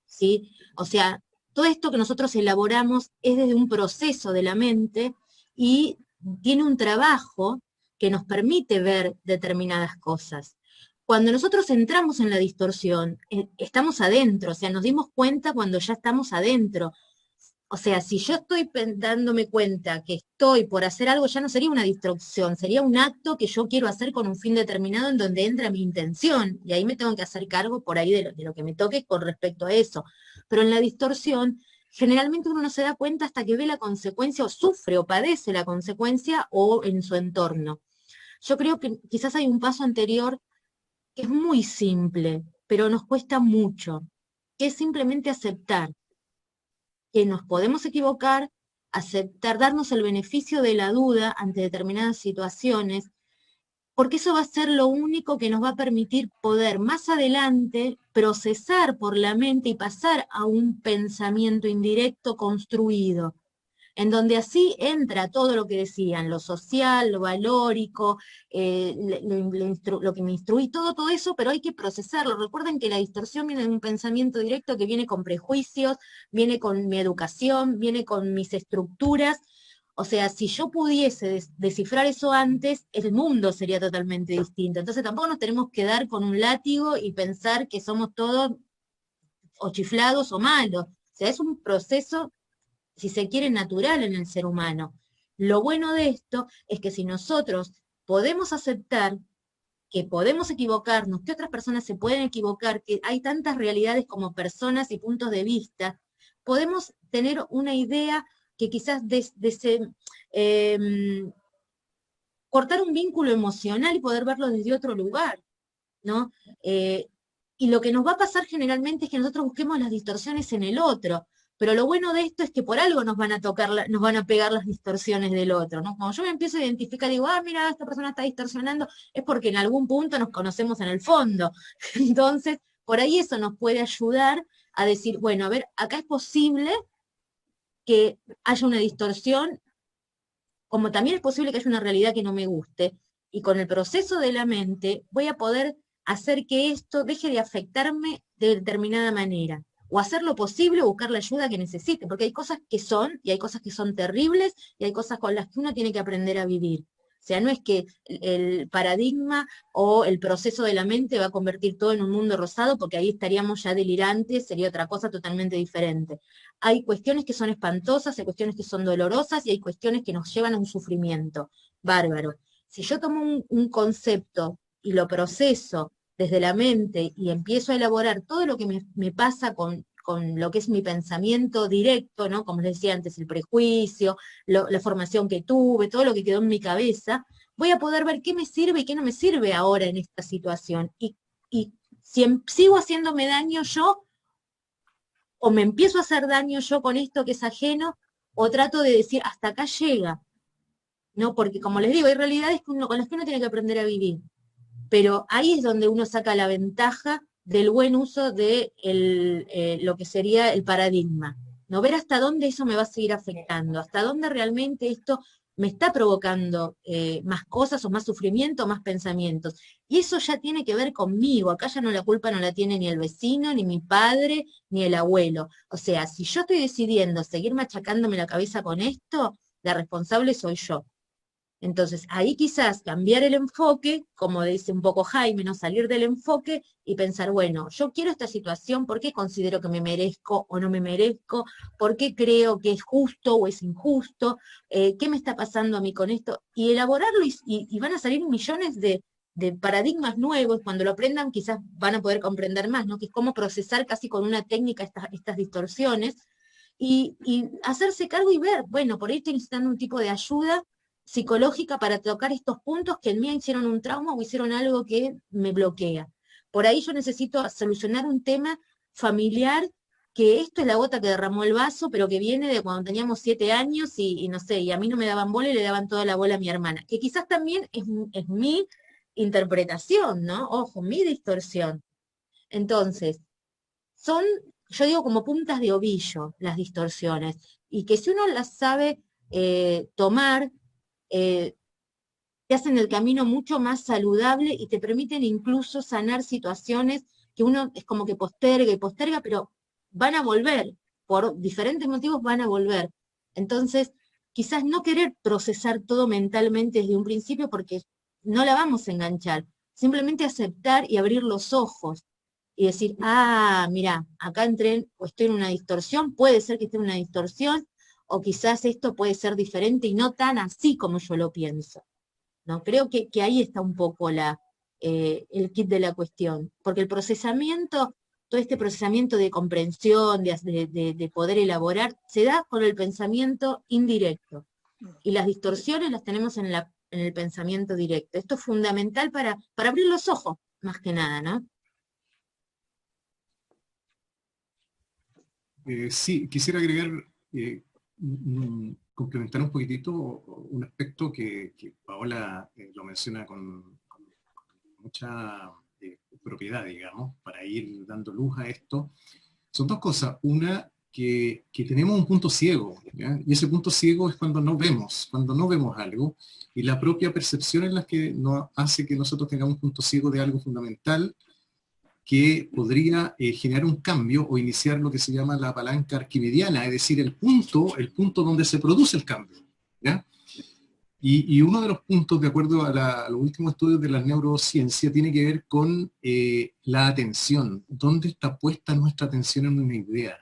Speaker 10: ¿sí? O sea, todo esto que nosotros elaboramos es desde un proceso de la mente y tiene un trabajo que nos permite ver determinadas cosas. Cuando nosotros entramos en la distorsión, estamos adentro, o sea, nos dimos cuenta cuando ya estamos adentro. O sea, si yo estoy dándome cuenta que estoy por hacer algo, ya no sería una distorsión, sería un acto que yo quiero hacer con un fin determinado en donde entra mi intención, y ahí me tengo que hacer cargo por ahí de lo que me toque con respecto a eso. Pero en la distorsión, generalmente uno no se da cuenta hasta que ve la consecuencia, o sufre o padece la consecuencia, o en su entorno. Yo creo que quizás hay un paso anterior que es muy simple, pero nos cuesta mucho, que es simplemente aceptar que nos podemos equivocar, aceptar, darnos el beneficio de la duda ante determinadas situaciones, porque eso va a ser lo único que nos va a permitir poder más adelante procesar por la mente y pasar a un pensamiento indirecto construido, en donde así entra todo lo que decían, lo social, lo valórico, lo que me instruí, todo eso, pero hay que procesarlo. Recuerden que la distorsión viene de un pensamiento directo que viene con prejuicios, viene con mi educación, viene con mis estructuras. O sea, si yo pudiese descifrar eso antes, el mundo sería totalmente distinto. Entonces tampoco nos tenemos que dar con un látigo y pensar que somos todos o chiflados o malos. O sea, es un proceso, si se quiere, natural en el ser humano. Lo bueno de esto es que si nosotros podemos aceptar que podemos equivocarnos, que otras personas se pueden equivocar, que hay tantas realidades como personas y puntos de vista, podemos tener una idea que quizás cortar un vínculo emocional y poder verlo desde otro lugar, ¿no? Y lo que nos va a pasar generalmente es que nosotros busquemos las distorsiones en el otro, pero lo bueno de esto es que por algo nos van a tocar, nos van a pegar las distorsiones del otro, ¿no? Cuando yo me empiezo a identificar, digo, mira, esta persona está distorsionando, es porque en algún punto nos conocemos en el fondo. Entonces, por ahí eso nos puede ayudar a decir, bueno, a ver, acá es posible que haya una distorsión, como también es posible que haya una realidad que no me guste, y con el proceso de la mente voy a poder hacer que esto deje de afectarme de determinada manera, o hacer lo posible, o buscar la ayuda que necesite, porque hay cosas que son, y hay cosas que son terribles, y hay cosas con las que uno tiene que aprender a vivir. O sea, no es que el paradigma o el proceso de la mente va a convertir todo en un mundo rosado, porque ahí estaríamos ya delirantes, sería otra cosa totalmente diferente. Hay cuestiones que son espantosas, hay cuestiones que son dolorosas, y hay cuestiones que nos llevan a un sufrimiento bárbaro. Si yo tomo un concepto y lo proceso desde la mente y empiezo a elaborar todo lo que me pasa con lo que es mi pensamiento directo, ¿no? Como les decía antes, el prejuicio, la formación que tuve, todo lo que quedó en mi cabeza, voy a poder ver qué me sirve y qué no me sirve ahora en esta situación. Y si sigo haciéndome daño yo, o me empiezo a hacer daño yo con esto que es ajeno, o trato de decir, hasta acá llega, ¿no? Porque como les digo, hay realidades con las que uno tiene que aprender a vivir. Pero ahí es donde uno saca la ventaja del buen uso de lo que sería el paradigma. No ver hasta dónde eso me va a seguir afectando, hasta dónde realmente esto me está provocando más cosas o más sufrimiento o más pensamientos. Y eso ya tiene que ver conmigo. Acá ya no la culpa no la tiene ni el vecino, ni mi padre, ni el abuelo. O sea, si yo estoy decidiendo seguir machacándome la cabeza con esto, la responsable soy yo. Entonces, ahí quizás cambiar el enfoque, como dice un poco Jaime, ¿no? Salir del enfoque y pensar, bueno, yo quiero esta situación, ¿por qué considero que me merezco o no me merezco? ¿Por qué creo que es justo o es injusto? ¿Qué me está pasando a mí con esto? Y elaborarlo y van a salir millones de paradigmas nuevos. Cuando lo aprendan quizás van a poder comprender más, ¿no? Que es cómo procesar casi con una técnica estas distorsiones y hacerse cargo y ver, bueno, por ahí estoy necesitando un tipo de ayuda psicológica para tocar estos puntos que en mí hicieron un trauma o hicieron algo que me bloquea. Por ahí yo necesito solucionar un tema familiar, que esto es la gota que derramó el vaso, pero que viene de cuando teníamos 7 años y no sé, y a mí no me daban bola y le daban toda la bola a mi hermana, que quizás también es mi interpretación, ¿no? Ojo, mi distorsión. Entonces, son, yo digo, como puntas de ovillo las distorsiones, y que si uno las sabe tomar, te hacen el camino mucho más saludable y te permiten incluso sanar situaciones que uno es como que posterga y posterga, pero van a volver, por diferentes motivos van a volver. Entonces, quizás no querer procesar todo mentalmente desde un principio porque no la vamos a enganchar, simplemente aceptar y abrir los ojos y decir, ah, mira, acá entré, o estoy en una distorsión, puede ser que esté en una distorsión, o quizás esto puede ser diferente y no tan así como yo lo pienso, ¿no? Creo que ahí está un poco el kit de la cuestión, porque el procesamiento, todo este procesamiento de comprensión, de poder elaborar, se da con el pensamiento indirecto, y las distorsiones las tenemos en el pensamiento directo. Esto es fundamental para abrir los ojos, más que nada, ¿no?
Speaker 4: Sí, quisiera agregar, complementar un poquitito un aspecto que Paola lo menciona con mucha propiedad, digamos, para ir dando luz a esto. Son dos cosas. Una, que tenemos un punto ciego, ¿ya? Y ese punto ciego es cuando no vemos algo, y la propia percepción es la que nos hace que nosotros tengamos un punto ciego de algo fundamental que podría generar un cambio o iniciar lo que se llama la palanca arquimediana, es decir, el punto donde se produce el cambio, ¿ya? Y uno de los puntos, de acuerdo a los últimos estudios de la neurociencia, tiene que ver con la atención. ¿Dónde está puesta nuestra atención en una idea?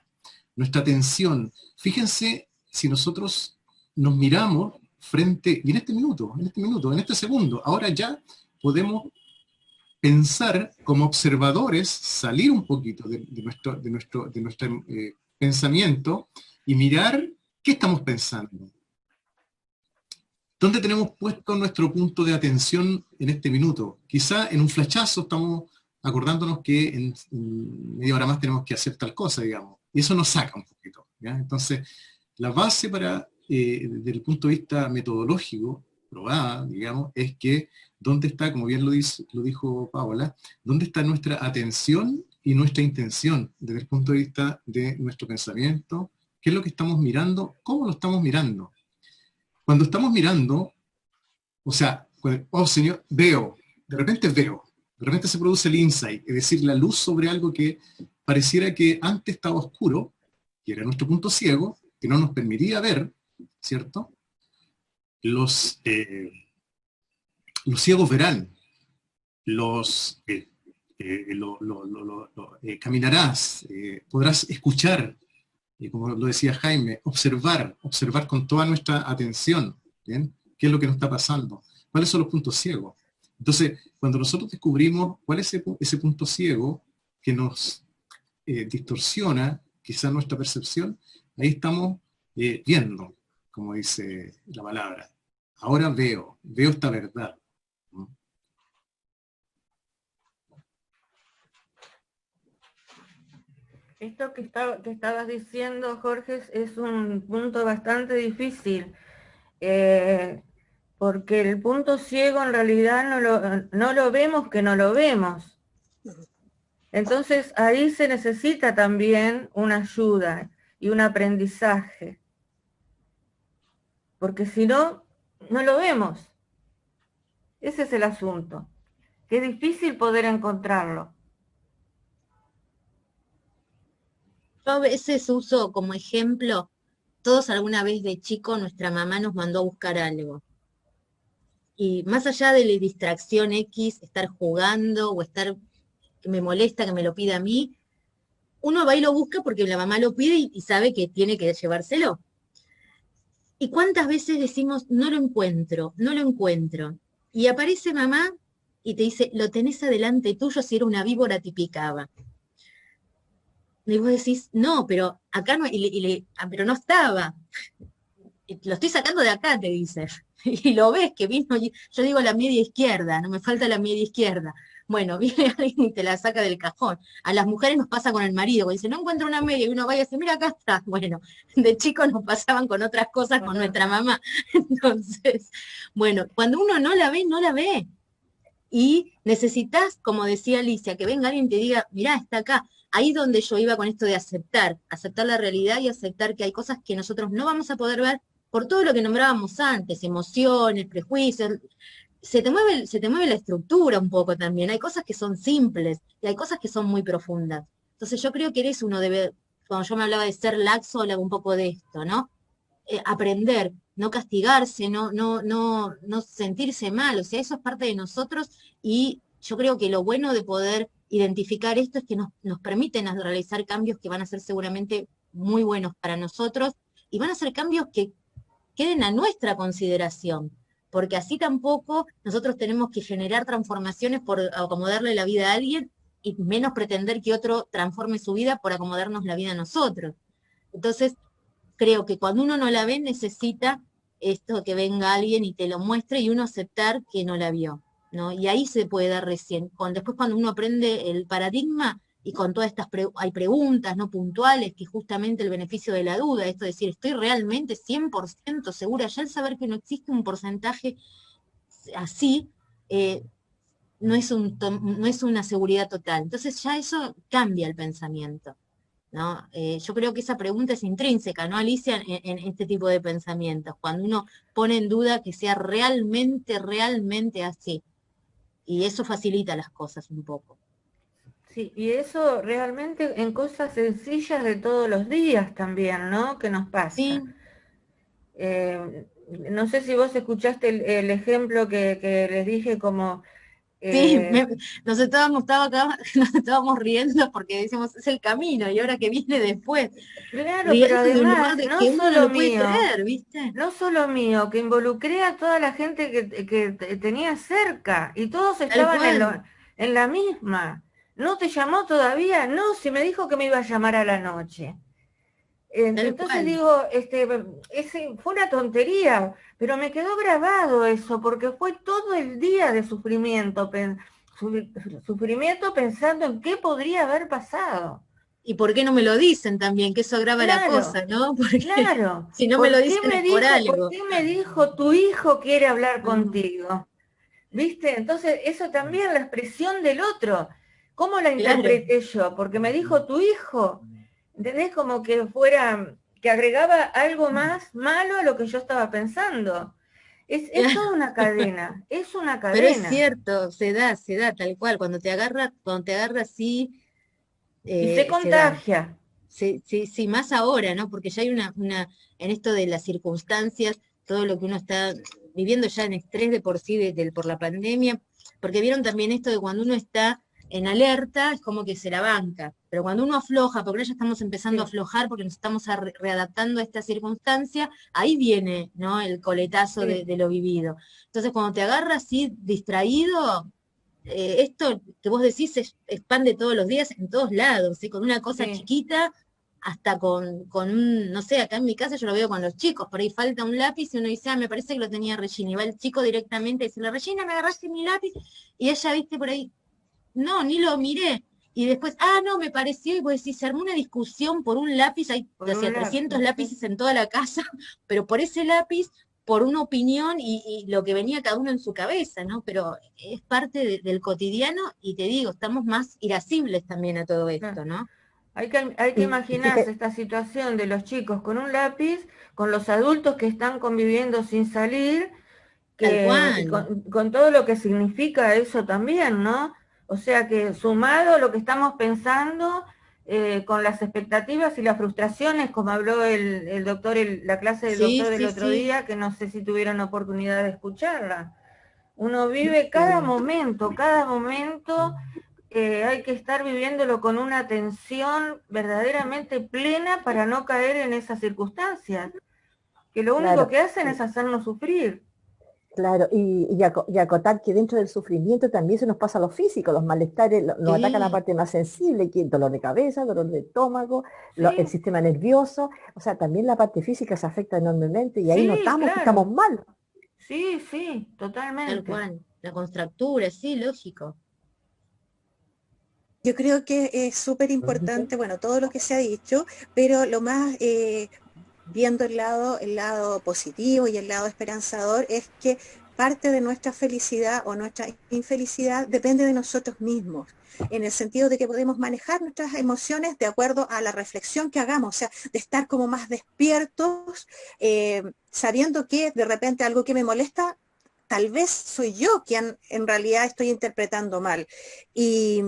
Speaker 4: Nuestra atención, fíjense, si nosotros nos miramos frente, y en este minuto, en este segundo, ahora ya podemos pensar como observadores, salir un poquito de nuestro pensamiento y mirar qué estamos pensando. ¿Dónde tenemos puesto nuestro punto de atención en este minuto? Quizá en un flashazo estamos acordándonos que en media hora más tenemos que hacer tal cosa, digamos. Y eso nos saca un poquito, ¿ya? Entonces, la base desde el punto de vista metodológico, probada, digamos, es que ¿dónde está, como bien lo dijo Paola, dónde está nuestra atención y nuestra intención desde el punto de vista de nuestro pensamiento? ¿Qué es lo que estamos mirando? ¿Cómo lo estamos mirando? Cuando estamos mirando, o sea, oh Señor, veo, de repente se produce el insight, es decir, la luz sobre algo que pareciera que antes estaba oscuro, que era nuestro punto ciego, que no nos permitía ver, ¿cierto? Los ciegos verán, caminarás, podrás escuchar, como lo decía Jaime, observar con toda nuestra atención, ¿bien? ¿Qué es lo que nos está pasando? ¿Cuáles son los puntos ciegos? Entonces, cuando nosotros descubrimos cuál es ese punto ciego que nos distorsiona quizá nuestra percepción, ahí estamos viendo, como dice la palabra. Ahora veo esta verdad.
Speaker 3: Esto que estabas diciendo, Jorge, es un punto bastante difícil, porque el punto ciego en realidad no lo vemos que no lo vemos. Entonces ahí se necesita también una ayuda y un aprendizaje, porque si no, no lo vemos. Ese es el asunto, que es difícil poder encontrarlo.
Speaker 10: Yo a veces uso como ejemplo, todos alguna vez de chico nuestra mamá nos mandó a buscar algo. Y más allá de la distracción X, estar jugando o estar que me molesta que me lo pida a mí, uno va y lo busca porque la mamá lo pide y sabe que tiene que llevárselo. ¿Y cuántas veces decimos, no lo encuentro? Y aparece mamá y te dice, lo tenés adelante tuyo, si era una víbora te picaba. Y vos decís, no, pero acá no, pero no estaba. Lo estoy sacando de acá, te dice. Y lo ves que vino, yo digo la media izquierda, no me falta la media izquierda. Bueno, viene alguien y te la saca del cajón. A las mujeres nos pasa con el marido, que dice, no encuentro una media, y uno va y dice, mira, acá está. Bueno, de chicos nos pasaban con otras cosas con nuestra mamá. Entonces, bueno, cuando uno no la ve, no la ve. Y necesitas, como decía Alicia, que venga alguien y te diga, mirá, está acá. Ahí donde yo iba con esto de aceptar la realidad y aceptar que hay cosas que nosotros no vamos a poder ver por todo lo que nombrábamos antes, emociones, prejuicios. Se te mueve la estructura un poco también. Hay cosas que son simples y hay cosas que son muy profundas. Entonces yo creo que uno debe, cuando yo me hablaba de ser laxo, hablaba un poco de esto, ¿no? Aprender, no castigarse, no sentirse mal. O sea, eso es parte de nosotros y yo creo que lo bueno de poder identificar esto es que nos permiten realizar cambios que van a ser seguramente muy buenos para nosotros, y van a ser cambios que queden a nuestra consideración, porque así tampoco nosotros tenemos que generar transformaciones por acomodarle la vida a alguien, y menos pretender que otro transforme su vida por acomodarnos la vida a nosotros. Entonces, creo que cuando uno no la ve, necesita esto, que venga alguien y te lo muestre, y uno aceptar que no la vio, ¿no? Y ahí se puede dar recién. Después cuando uno aprende el paradigma, y con todas estas hay preguntas no puntuales, que justamente el beneficio de la duda, esto de decir, estoy realmente 100% segura, ya el saber que no existe un porcentaje así, no es una seguridad total. Entonces ya eso cambia el pensamiento, ¿no? Yo creo que esa pregunta es intrínseca, ¿no, Alicia? En este tipo de pensamientos, cuando uno pone en duda que sea realmente, realmente así. Y eso facilita las cosas un poco.
Speaker 3: Sí, y eso realmente en cosas sencillas de todos los días también, ¿no? Que nos pasa.
Speaker 10: Sí.
Speaker 3: No sé si vos escuchaste el ejemplo que les dije como...
Speaker 10: Sí, nos estábamos riendo porque decimos, es el camino, y ahora que viene después.
Speaker 3: Claro,
Speaker 10: Riendo
Speaker 3: pero
Speaker 10: de un
Speaker 3: además,
Speaker 10: lugar de
Speaker 3: no
Speaker 10: que uno no
Speaker 3: solo
Speaker 10: lo puede
Speaker 3: mío,
Speaker 10: creer, ¿viste?
Speaker 3: no solo mío, que involucré a toda la gente que tenía cerca, y todos
Speaker 10: Tal
Speaker 3: estaban
Speaker 10: cual.
Speaker 3: en la misma. ¿No te llamó todavía? No, si me dijo que me iba a llamar a la noche.
Speaker 10: Tal
Speaker 3: Entonces
Speaker 10: cual.
Speaker 3: digo, fue una tontería, pero me quedó grabado eso, porque fue todo el día de sufrimiento, sufrimiento pensando en qué podría haber pasado.
Speaker 10: ¿Y por qué no me lo dicen también? Que eso agrava la
Speaker 3: Claro,
Speaker 10: cosa, ¿no? Porque
Speaker 3: claro.
Speaker 10: si no me lo
Speaker 3: ¿Por qué
Speaker 10: dicen
Speaker 3: me
Speaker 10: es por
Speaker 3: dijo, por
Speaker 10: algo.
Speaker 3: qué me dijo tu hijo quiere hablar contigo? ¿Viste? Entonces, eso también, la expresión del otro. ¿Cómo la
Speaker 10: Claro.
Speaker 3: interpreté yo? Porque me dijo tu hijo. ¿Entendés? Como que fuera, que agregaba algo más malo a lo que yo estaba pensando. Es toda una cadena, es una cadena.
Speaker 10: Pero es cierto, se da tal cual. Cuando te agarra así,
Speaker 3: y se contagia.
Speaker 10: Sí, más ahora, ¿no? Porque ya hay en esto de las circunstancias, todo lo que uno está viviendo ya en estrés de por sí, por la pandemia, porque vieron también esto de cuando uno está en alerta, es como que se la banca, pero cuando uno afloja, porque ahora ya estamos empezando a aflojar, porque nos estamos readaptando a esta circunstancia, ahí viene, ¿no? El coletazo de lo vivido. Entonces, cuando te agarras así distraído, esto que vos decís es pan de todos los días en todos lados, ¿sí? Con una cosa chiquita hasta con un, no sé, acá en mi casa yo lo veo con los chicos, por ahí falta un lápiz y uno dice, me parece que lo tenía Regina, y va el chico directamente y dice, Regina, ¿me agarraste mi lápiz? Y ella, viste, por ahí, no, ni lo miré. Y después, no, me pareció, y vos decís, se armó una discusión por un lápiz, hay 300 lápices en toda la casa, pero por ese lápiz, por una opinión y lo que venía cada uno en su cabeza, ¿no? Pero es parte del cotidiano, y te digo, estamos más irascibles también a todo esto, ¿no?
Speaker 3: Hay que imaginarse esta situación de los chicos con un lápiz, con los adultos que están conviviendo sin salir, y con todo lo que significa eso también, ¿no? O sea que sumado a lo que estamos pensando, con las expectativas y las frustraciones, como habló el doctor, la clase del doctor del otro día, que no sé si tuvieron oportunidad de escucharla. Uno vive cada momento, hay que estar viviéndolo con una atención verdaderamente plena para no caer en esas circunstancias, que lo único que hacen es hacernos sufrir.
Speaker 1: Claro, y acotar que dentro del sufrimiento también se nos pasa a lo físico, los malestares, nos ataca la parte más sensible, que dolor de cabeza, dolor de estómago, el sistema nervioso, o sea, también la parte física se afecta enormemente, y ahí notamos que estamos mal.
Speaker 3: Sí, totalmente.
Speaker 10: Tal cual, la contractura, sí, lógico.
Speaker 5: Yo creo que es súper importante, bueno, todo lo que se ha dicho, pero lo más, viendo el lado positivo y el lado esperanzador, es que parte de nuestra felicidad o nuestra infelicidad depende de nosotros mismos, en el sentido de que podemos manejar nuestras emociones de acuerdo a la reflexión que hagamos, o sea, de estar como más despiertos, sabiendo que de repente algo que me molesta, tal vez soy yo quien en realidad estoy interpretando mal. Y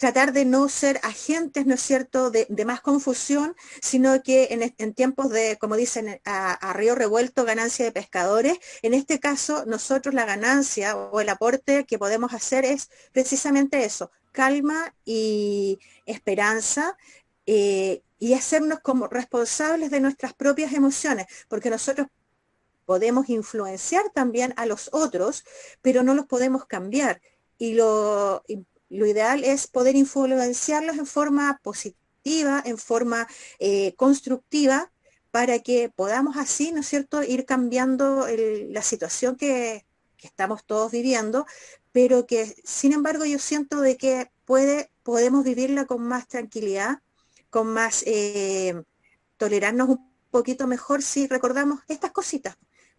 Speaker 5: tratar de no ser agentes, ¿no es cierto?, de más confusión, sino que en tiempos de, como dicen, a río revuelto, ganancia de pescadores, en este caso nosotros la ganancia o el aporte que podemos hacer es precisamente eso, calma y esperanza, y hacernos como responsables de nuestras propias emociones, porque nosotros podemos influenciar también a los otros, pero no los podemos cambiar. Y lo ideal es poder influenciarlos en forma positiva, en forma constructiva, para que podamos así, ¿no es cierto?, ir cambiando la situación que estamos todos viviendo, pero que sin embargo yo siento de que podemos vivirla con más tranquilidad, con más tolerarnos un poquito mejor si recordamos estas cositas.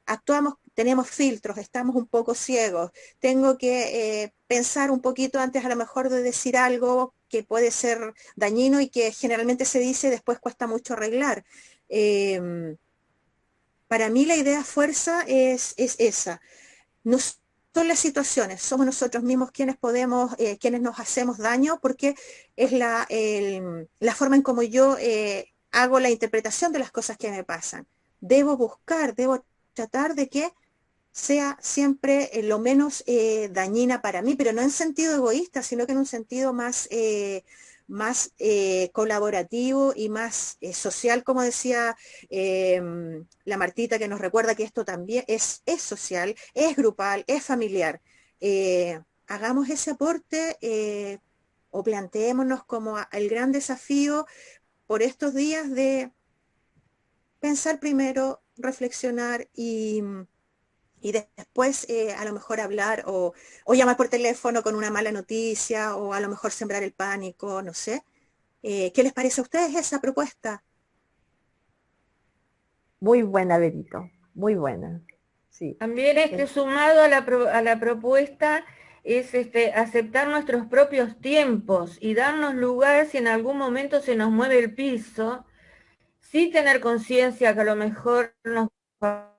Speaker 5: Actuamos, tenemos filtros, estamos un poco ciegos, tengo que pensar un poquito antes a lo mejor de decir algo que puede ser dañino y que generalmente se dice y después cuesta mucho arreglar. Para mí la idea fuerza es esa. No son las situaciones, somos nosotros mismos quienes podemos, quienes nos hacemos daño, porque es la forma en como yo hago la interpretación de las cosas que me pasan. Debo tratar de que sea siempre lo menos dañina para mí, pero no en sentido egoísta, sino que en un sentido más colaborativo y más social, como decía la Martita, que nos recuerda que esto también es social, es grupal, es familiar. Hagamos ese aporte o planteémonos como el gran desafío por estos días de pensar primero, reflexionar y después a lo mejor hablar o llamar por teléfono con una mala noticia o a lo mejor sembrar el pánico, no sé. ¿Qué les parece a ustedes esa propuesta?
Speaker 1: Muy buena, Berito, muy buena. Sí.
Speaker 3: También sumado a la propuesta es aceptar nuestros propios tiempos y darnos lugar si en algún momento se nos mueve el piso, sí tener conciencia que a lo mejor nos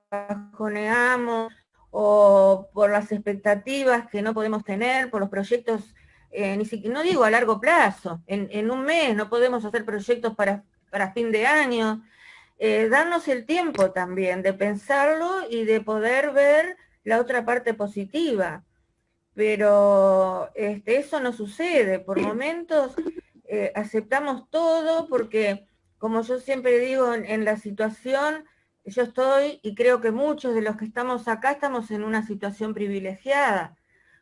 Speaker 3: bajoneamos o por las expectativas que no podemos tener, por los proyectos, ni siquiera, no digo a largo plazo, en un mes no podemos hacer proyectos para fin de año, darnos el tiempo también de pensarlo y de poder ver la otra parte positiva. Pero eso no sucede, por momentos aceptamos todo porque, como yo siempre digo, en la situación, yo estoy, y creo que muchos de los que estamos acá estamos en una situación privilegiada,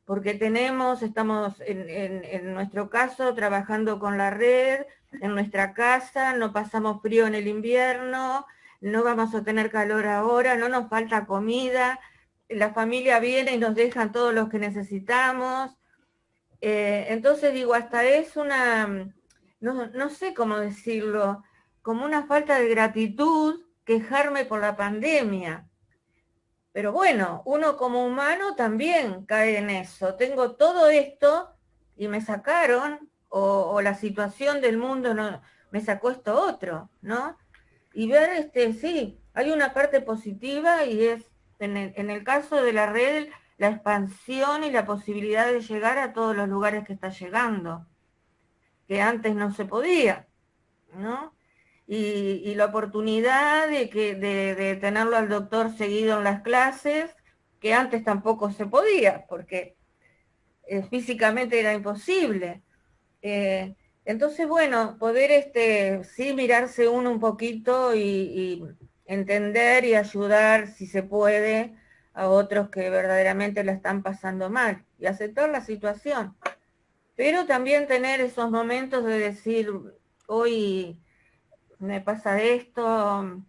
Speaker 3: porque estamos en nuestro caso trabajando con la red, en nuestra casa, no pasamos frío en el invierno, no vamos a tener calor ahora, no nos falta comida, la familia viene y nos dejan todos los que necesitamos. Entonces digo, hasta es una, no sé cómo decirlo, como una falta de gratitud quejarme por la pandemia. Pero bueno, uno como humano también cae en eso. Tengo todo esto y me sacaron, o la situación del mundo me sacó esto otro, ¿no? Y ver, sí, hay una parte positiva y es, en el caso de la red, la expansión y la posibilidad de llegar a todos los lugares que está llegando, que antes no se podía, ¿no? Y la oportunidad de tenerlo al doctor seguido en las clases, que antes tampoco se podía, porque físicamente era imposible. Entonces, bueno, poder sí mirarse uno un poquito y entender y ayudar, si se puede, a otros que verdaderamente la están pasando mal, y aceptar la situación. Pero también tener esos momentos de decir, hoy me pasa esto,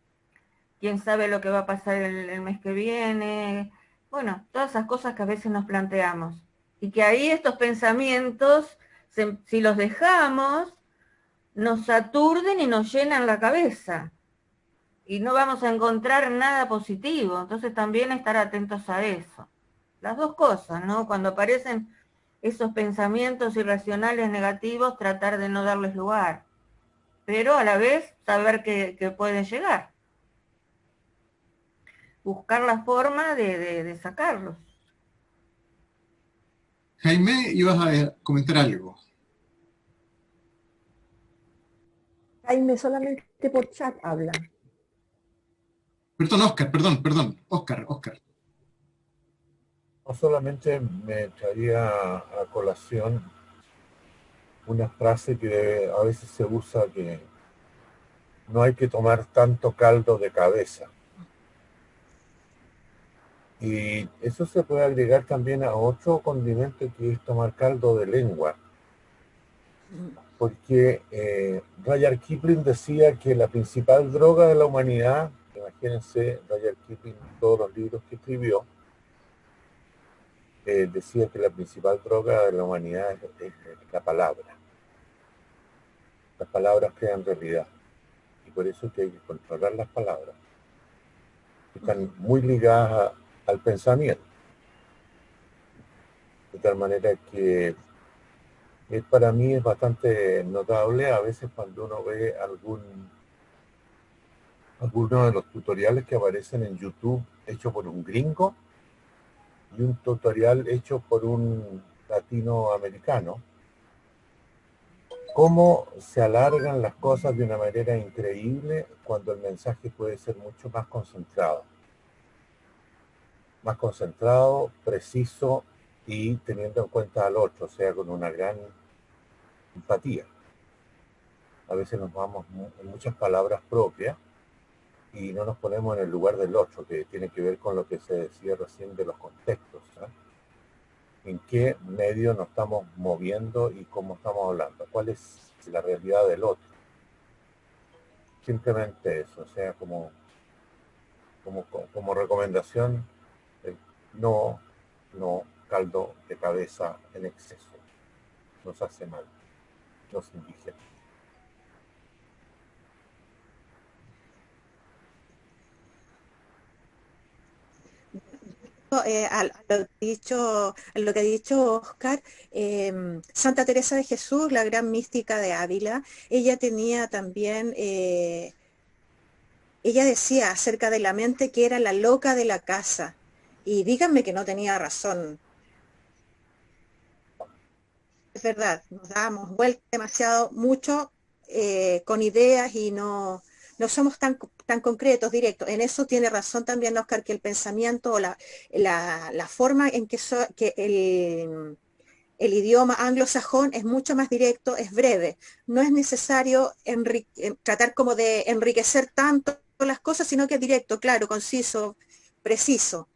Speaker 3: quién sabe lo que va a pasar el mes que viene, bueno, todas esas cosas que a veces nos planteamos. Y que ahí estos pensamientos, si los dejamos, nos aturden y nos llenan la cabeza. Y no vamos a encontrar nada positivo. Entonces también estar atentos a eso. Las dos cosas, ¿no? Cuando aparecen esos pensamientos irracionales negativos, tratar de no darles lugar. Pero a la vez saber que pueden llegar. Buscar la forma de sacarlos.
Speaker 4: Jaime, ibas a comentar algo.
Speaker 1: Jaime solamente por chat habla.
Speaker 4: Perdón, Oscar, perdón. Oscar.
Speaker 12: No solamente me traía a colación una frase que a veces se usa, que no hay que tomar tanto caldo de cabeza. Y eso se puede agregar también a otro condimento, que es tomar caldo de lengua. Porque Rudyard Kipling decía que la principal droga de la humanidad, imagínense, Rudyard Kipling, todos los libros que escribió, decía que la principal droga de la humanidad es la palabra. Las palabras crean realidad. Y por eso es que hay que controlar las palabras. Están muy ligadas al pensamiento. De tal manera que para mí es bastante notable a veces cuando uno ve algunos de los tutoriales que aparecen en YouTube hecho por un gringo y un tutorial hecho por un latinoamericano, cómo se alargan las cosas de una manera increíble cuando el mensaje puede ser mucho más concentrado, preciso y teniendo en cuenta al otro, o sea, con una gran empatía. A veces nos vamos en muchas palabras propias y no nos ponemos en el lugar del otro, que tiene que ver con lo que se decía recién de los contextos, ¿sabes? En qué medio nos estamos moviendo y cómo estamos hablando, cuál es la realidad del otro. Simplemente eso, o sea, como recomendación, no caldo de cabeza en exceso, nos hace mal, nos indigena.
Speaker 5: A lo que ha dicho Oscar, Santa Teresa de Jesús, la gran mística de Ávila, ella tenía también, ella decía acerca de la mente que era la loca de la casa, y díganme que no tenía razón. Es verdad, nos damos vuelta demasiado mucho con ideas y no somos tan concretos, directos. En eso tiene razón también Oscar, que el pensamiento o la forma en que el idioma anglosajón es mucho más directo, es breve. No es necesario tratar como de enriquecer tanto las cosas, sino que es directo, claro, conciso, preciso.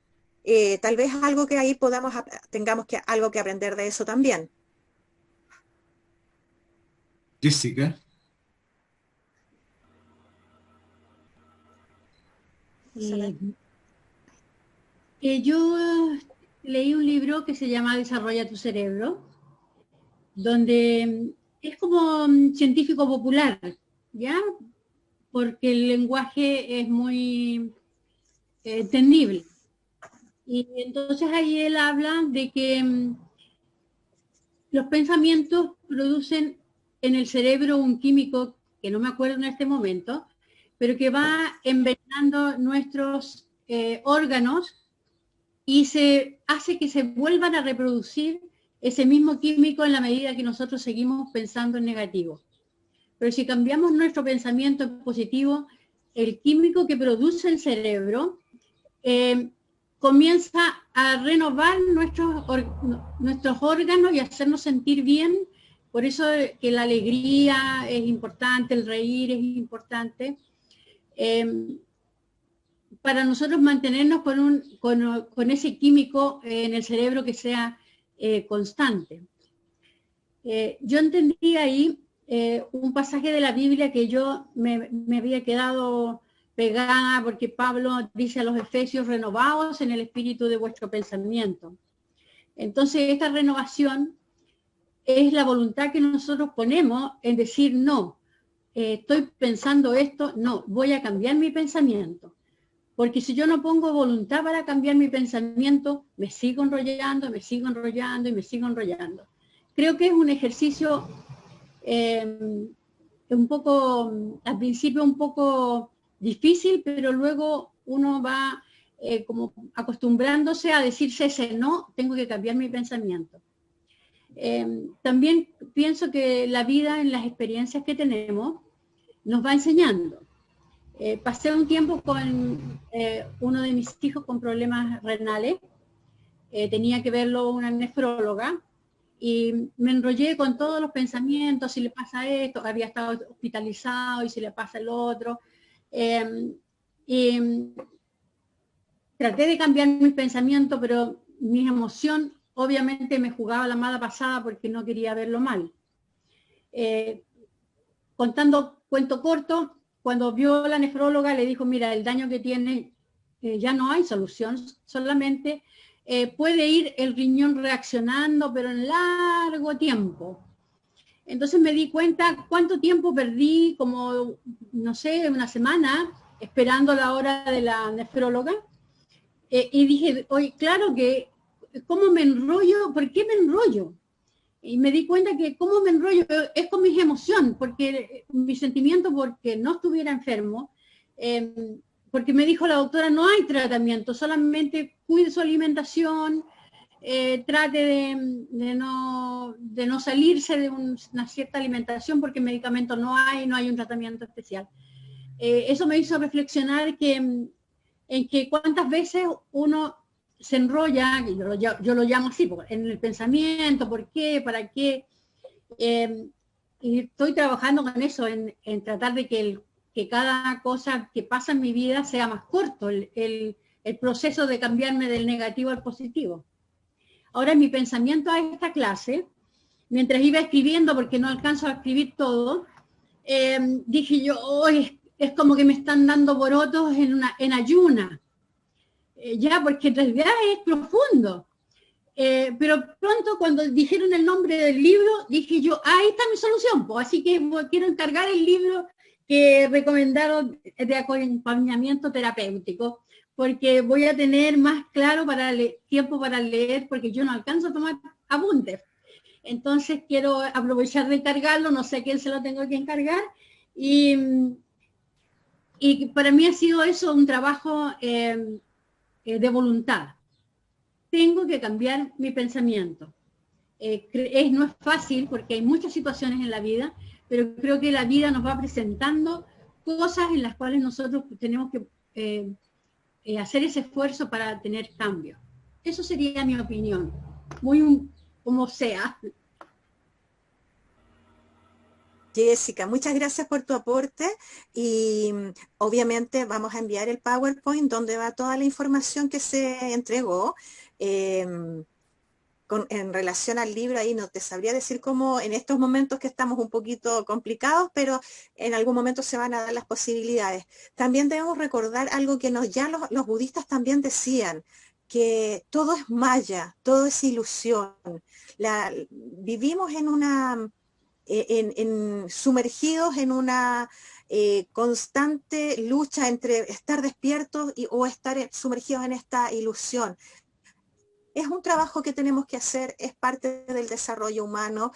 Speaker 5: Tal vez algo que ahí tengamos algo que aprender de eso también.
Speaker 4: Jessica.
Speaker 13: Yo leí un libro que se llama Desarrolla tu cerebro, donde es como científico popular, ¿ya? Porque el lenguaje es muy entendible. Y entonces ahí él habla de que los pensamientos producen en el cerebro un químico que no me acuerdo en este momento, pero que va envenenando nuestros órganos y se hace que se vuelvan a reproducir ese mismo químico en la medida que nosotros seguimos pensando en negativo. Pero si cambiamos nuestro pensamiento en positivo, el químico que produce el cerebro comienza a renovar nuestros órganos y hacernos sentir bien. Por eso que la alegría es importante, el reír es importante. Para nosotros mantenernos con ese químico en el cerebro que sea constante. Yo entendí ahí un pasaje de la Biblia que yo me había quedado pegada, porque Pablo dice a los efesios: renovaos en el espíritu de vuestro pensamiento. Entonces esta renovación es la voluntad que nosotros ponemos en decir: no, estoy pensando esto, no, voy a cambiar mi pensamiento. Porque si yo no pongo voluntad para cambiar mi pensamiento, me sigo enrollando y me sigo enrollando. Creo que es un ejercicio un poco, al principio un poco difícil, pero luego uno va como acostumbrándose a decirse ese no, tengo que cambiar mi pensamiento. También pienso que la vida, en las experiencias que tenemos, nos va enseñando. Pasé un tiempo con uno de mis hijos con problemas renales, tenía que verlo una nefróloga, y me enrollé con todos los pensamientos, si le pasa esto, había estado hospitalizado, y si le pasa el otro. Y traté de cambiar mis pensamientos, pero mi emoción obviamente me jugaba la mala pasada porque no quería verlo mal. Contando cuento corto, cuando vio la nefróloga le dijo, mira, el daño que tiene ya no hay solución, solamente puede ir el riñón reaccionando, pero en largo tiempo. Entonces me di cuenta cuánto tiempo perdí, como, no sé, una semana, esperando la hora de la nefróloga. Y dije, oye, claro que, ¿cómo me enrollo? ¿Por qué me enrollo? Y me di cuenta que cómo me enrollo es con mis emociones, porque mi sentimiento porque no estuviera enfermo, porque me dijo la doctora, no hay tratamiento, solamente cuide su alimentación, trate de no salirse de una cierta alimentación, porque medicamentos no hay un tratamiento especial. Eso me hizo reflexionar en que cuántas veces uno se enrolla, yo lo llamo así, en el pensamiento, ¿por qué? ¿Para qué? Y estoy trabajando con eso, en tratar de que cada cosa que pasa en mi vida sea más corto, el proceso de cambiarme del negativo al positivo. Ahora, mi pensamiento a esta clase, mientras iba escribiendo, porque no alcanzo a escribir todo, dije yo, oh, es como que me están dando borotos en ayuna. Ya, porque en realidad es profundo. Pero pronto cuando dijeron el nombre del libro, dije yo, ahí está mi solución, pues, así que quiero encargar el libro que recomendaron de acompañamiento terapéutico, porque voy a tener más claro tiempo para leer, porque yo no alcanzo a tomar apuntes. Entonces quiero aprovechar de encargarlo, no sé a quién se lo tengo que encargar, y para mí ha sido eso un trabajo de voluntad. Tengo que cambiar mi pensamiento. No es fácil porque hay muchas situaciones en la vida, pero creo que la vida nos va presentando cosas en las cuales nosotros tenemos que hacer ese esfuerzo para tener cambio. Eso sería mi opinión, muy como sea.
Speaker 5: Jessica, muchas gracias por tu aporte y obviamente vamos a enviar el PowerPoint donde va toda la información que se entregó. En relación al libro, ahí no te sabría decir cómo en estos momentos que estamos un poquito complicados, pero en algún momento se van a dar las posibilidades. También debemos recordar algo que ya los budistas también decían, que todo es maya, todo es ilusión. Vivimos en una... sumergidos en una constante lucha entre estar despiertos o estar sumergidos en esta ilusión. Es un trabajo que tenemos que hacer, es parte del desarrollo humano.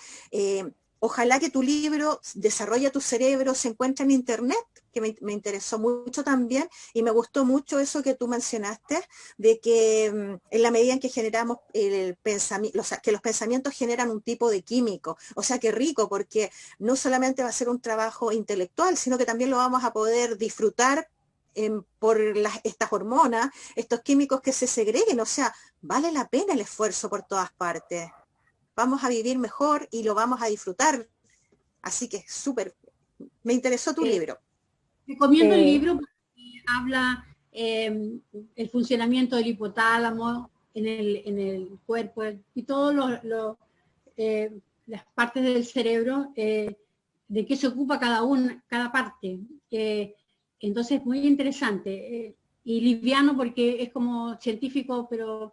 Speaker 5: Ojalá que tu libro, Desarrolla tu cerebro, se encuentre en internet, que me interesó mucho también, y me gustó mucho eso que tú mencionaste, de que en la medida en que generamos el pensamiento, que los pensamientos generan un tipo de químico, o sea que rico, porque no solamente va a ser un trabajo intelectual, sino que también lo vamos a poder disfrutar por estas hormonas, estos químicos que se segreguen, o sea, vale la pena el esfuerzo por todas partes. Vamos a vivir mejor y lo vamos a disfrutar. Así que súper. Me interesó tu libro.
Speaker 13: Recomiendo el libro porque habla el funcionamiento del hipotálamo en el cuerpo y todas las partes del cerebro, de qué se ocupa cada parte. Entonces, muy interesante y liviano porque es como científico, pero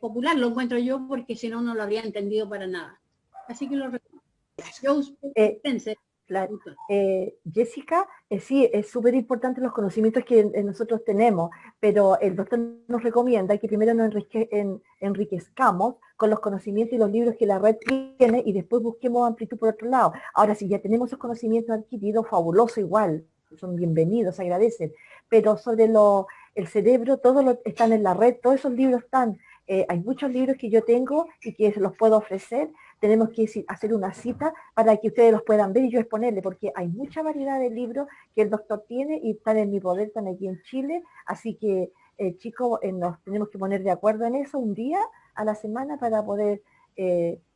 Speaker 13: popular lo encuentro yo porque si no, no lo habría entendido para nada. Así que lo recomiendo.
Speaker 1: Claro. Jessica, sí, es súper importante los conocimientos que nosotros tenemos, pero el doctor nos recomienda que primero nos enriquezcamos con los conocimientos y los libros que la red tiene y después busquemos amplitud por otro lado. Ahora, si ya tenemos esos conocimientos adquiridos, fabuloso igual, son bienvenidos, se agradecen, pero sobre el cerebro, todos están en la red, todos esos libros están. Hay muchos libros que yo tengo y que los puedo ofrecer, tenemos que hacer una cita para que ustedes los puedan ver y yo exponerle, porque hay mucha variedad de libros que el doctor tiene y están en mi poder, están aquí en Chile, así que chicos, nos tenemos que poner de acuerdo en eso un día a la semana para poder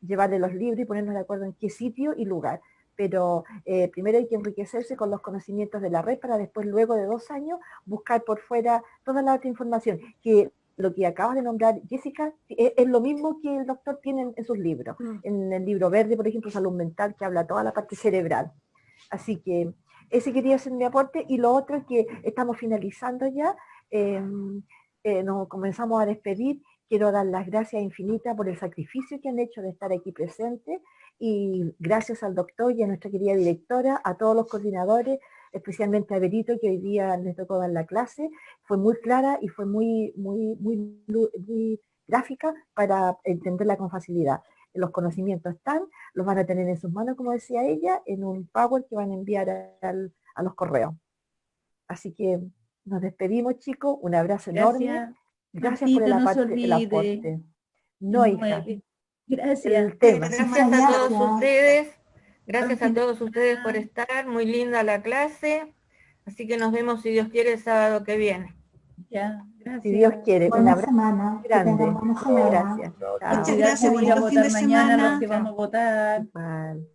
Speaker 1: llevarle los libros y ponernos de acuerdo en qué sitio y lugar. Pero primero hay que enriquecerse con los conocimientos de la red para después, luego de 2 años, buscar por fuera toda la otra información, que lo que acabas de nombrar, Jessica, es lo mismo que el doctor tiene en sus libros. En el libro verde, por ejemplo, Salud Mental, que habla toda la parte cerebral. Así que ese quería ser mi aporte. Y lo otro es que estamos finalizando ya, nos comenzamos a despedir. Quiero dar las gracias infinitas por el sacrificio que han hecho de estar aquí presentes y gracias al doctor y a nuestra querida directora, a todos los coordinadores, especialmente a Berito, que hoy día les tocó dar la clase. Fue muy clara y fue muy gráfica para entenderla con facilidad. Los conocimientos están, los van a tener en sus manos, como decía ella, en un PowerPoint que van a enviar a los correos. Así que nos despedimos, chicos. Un abrazo enorme. Gracias por el aporte. No, hija.
Speaker 3: Gracias. Gracias a todos ustedes por estar. Muy linda la clase. Así que nos vemos, si Dios quiere, el sábado que viene.
Speaker 9: Ya, gracias.
Speaker 1: Si Dios quiere.
Speaker 8: Buena semana.
Speaker 1: Grande.
Speaker 8: Gracias.
Speaker 5: Muchas gracias.
Speaker 9: Voy a
Speaker 5: Bonito fin
Speaker 9: votar
Speaker 5: de
Speaker 9: mañana
Speaker 5: semana.
Speaker 9: los que vamos a votar.
Speaker 1: Vale.